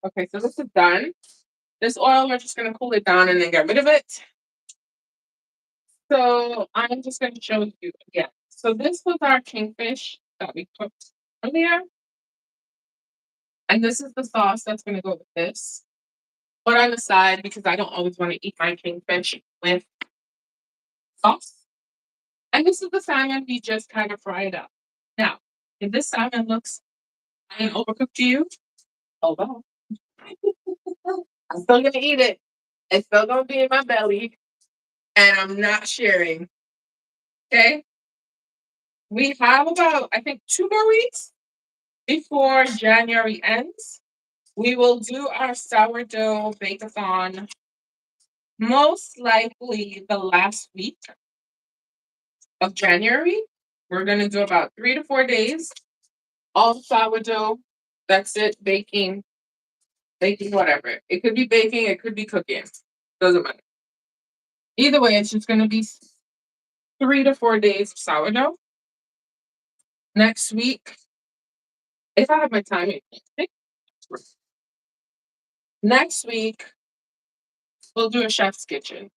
Okay, so this is done. This oil, we're just gonna cool it down and then get rid of it. So I'm just gonna show you again. So this was our kingfish that we cooked earlier. And this is the sauce that's gonna go with this. Put on the side because I don't always want to eat my kingfish with sauce. And this is the salmon we just kind of fried up. Now, if this salmon looks and overcooked to you, oh well. I'm still gonna eat it. It's still gonna be in my belly, and I'm not sharing. Okay? We have about, I think, 2 more weeks before January ends. We will do our sourdough bake-a-thon most likely the last week of January. We're gonna do about 3 to 4 days, all sourdough. That's it, baking, whatever. It could be baking, it could be cooking. Doesn't matter. Either way, it's just gonna be 3 to 4 days of sourdough. Next week, if I have my time, next week we'll do a chef's kitchen,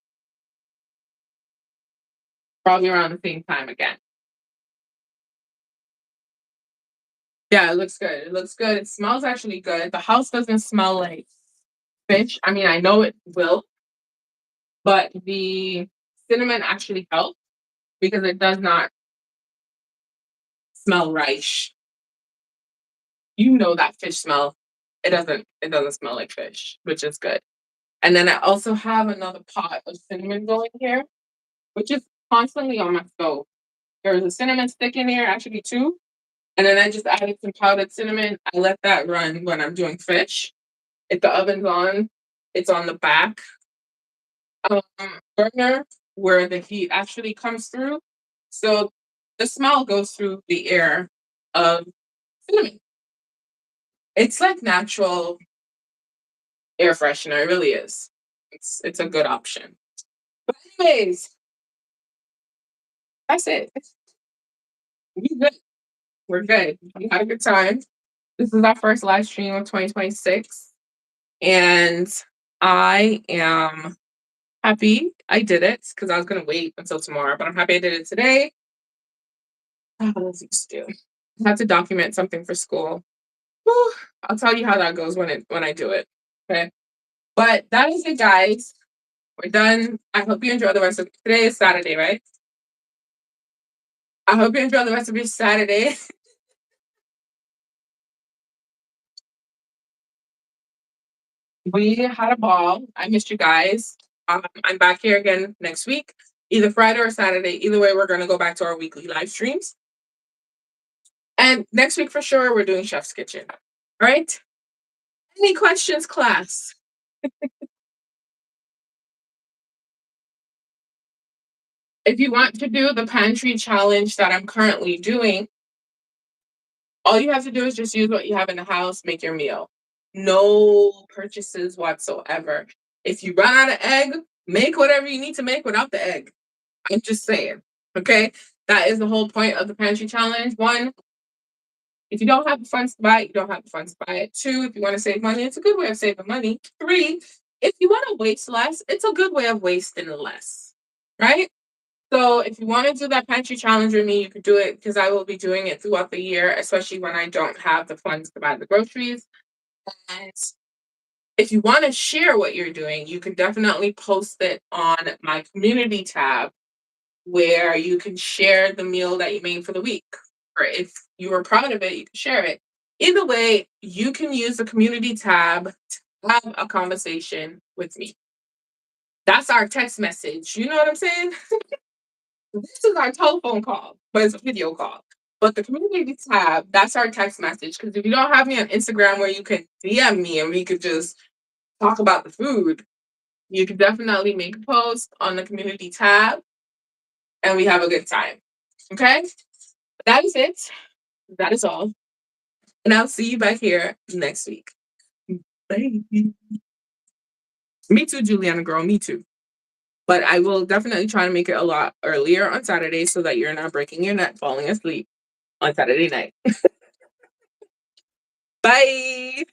probably around the same time again. Yeah, it looks good. It looks good. It smells actually good. The house doesn't smell like fish. I mean, I know it will, but the cinnamon actually helps because it does not smell rice. You know that fish smell. It doesn't smell like fish, which is good. And then I also have another pot of cinnamon going here, which is constantly on my stove. There's a cinnamon stick in here, actually two. And then I just added some powdered cinnamon. I let that run when I'm doing fish. If the oven's on, it's on the back um, burner where the heat actually comes through. So the smell goes through the air of cinnamon. It's like natural air freshener. It really is. It's a good option. But anyways, that's it. We good. We're good. We had a good time. This is our first live stream of 2026. And I am happy I did it because I was gonna wait until tomorrow, but I'm happy I did it today. What else used to do? I have to document something for school. Whew, I'll tell you how that goes when I do it. Okay. But that is it, guys. We're done. I hope you enjoy the rest of today is Saturday, right? I hope you enjoy the rest of your Saturday. We had a ball. I missed you guys. I'm back here again next week, either Friday or Saturday. Either way, we're gonna go back to our weekly live streams. And next week for sure, we're doing Chef's Kitchen. All right. Any questions, class? If you want to do the pantry challenge that I'm currently doing, all you have to do is just use what you have in the house, make your meal. No purchases whatsoever. If you run out of egg, make whatever you need to make without the egg. I'm just saying. Okay. That is the whole point of the pantry challenge. One, if you don't have the funds to buy it, you don't have the funds to buy it. Two, if you want to save money, it's a good way of saving money. Three, if you want to waste less, it's a good way of wasting less. Right? So if you want to do that pantry challenge with me, you could do it because I will be doing it throughout the year, especially when I don't have the funds to buy the groceries. And If you want to share what you're doing, you can definitely post it on my community tab where you can share the meal that you made for the week. Or if you were proud of it, you can share it. Either way, you can use the community tab to have a conversation with me. That's our text message. You know what I'm saying? This is our telephone call, but it's a video call. But the community tab, that's our text message. Because if you don't have me on Instagram where you can DM me and we could just talk about the food, you can definitely make a post on the community tab and we have a good time. Okay? That is it. That is all. And I'll see you back here next week. Bye. Me too, Juliana girl. Me too. But I will definitely try to make it a lot earlier on Saturday so that you're not breaking your neck falling asleep on Saturday night. Bye.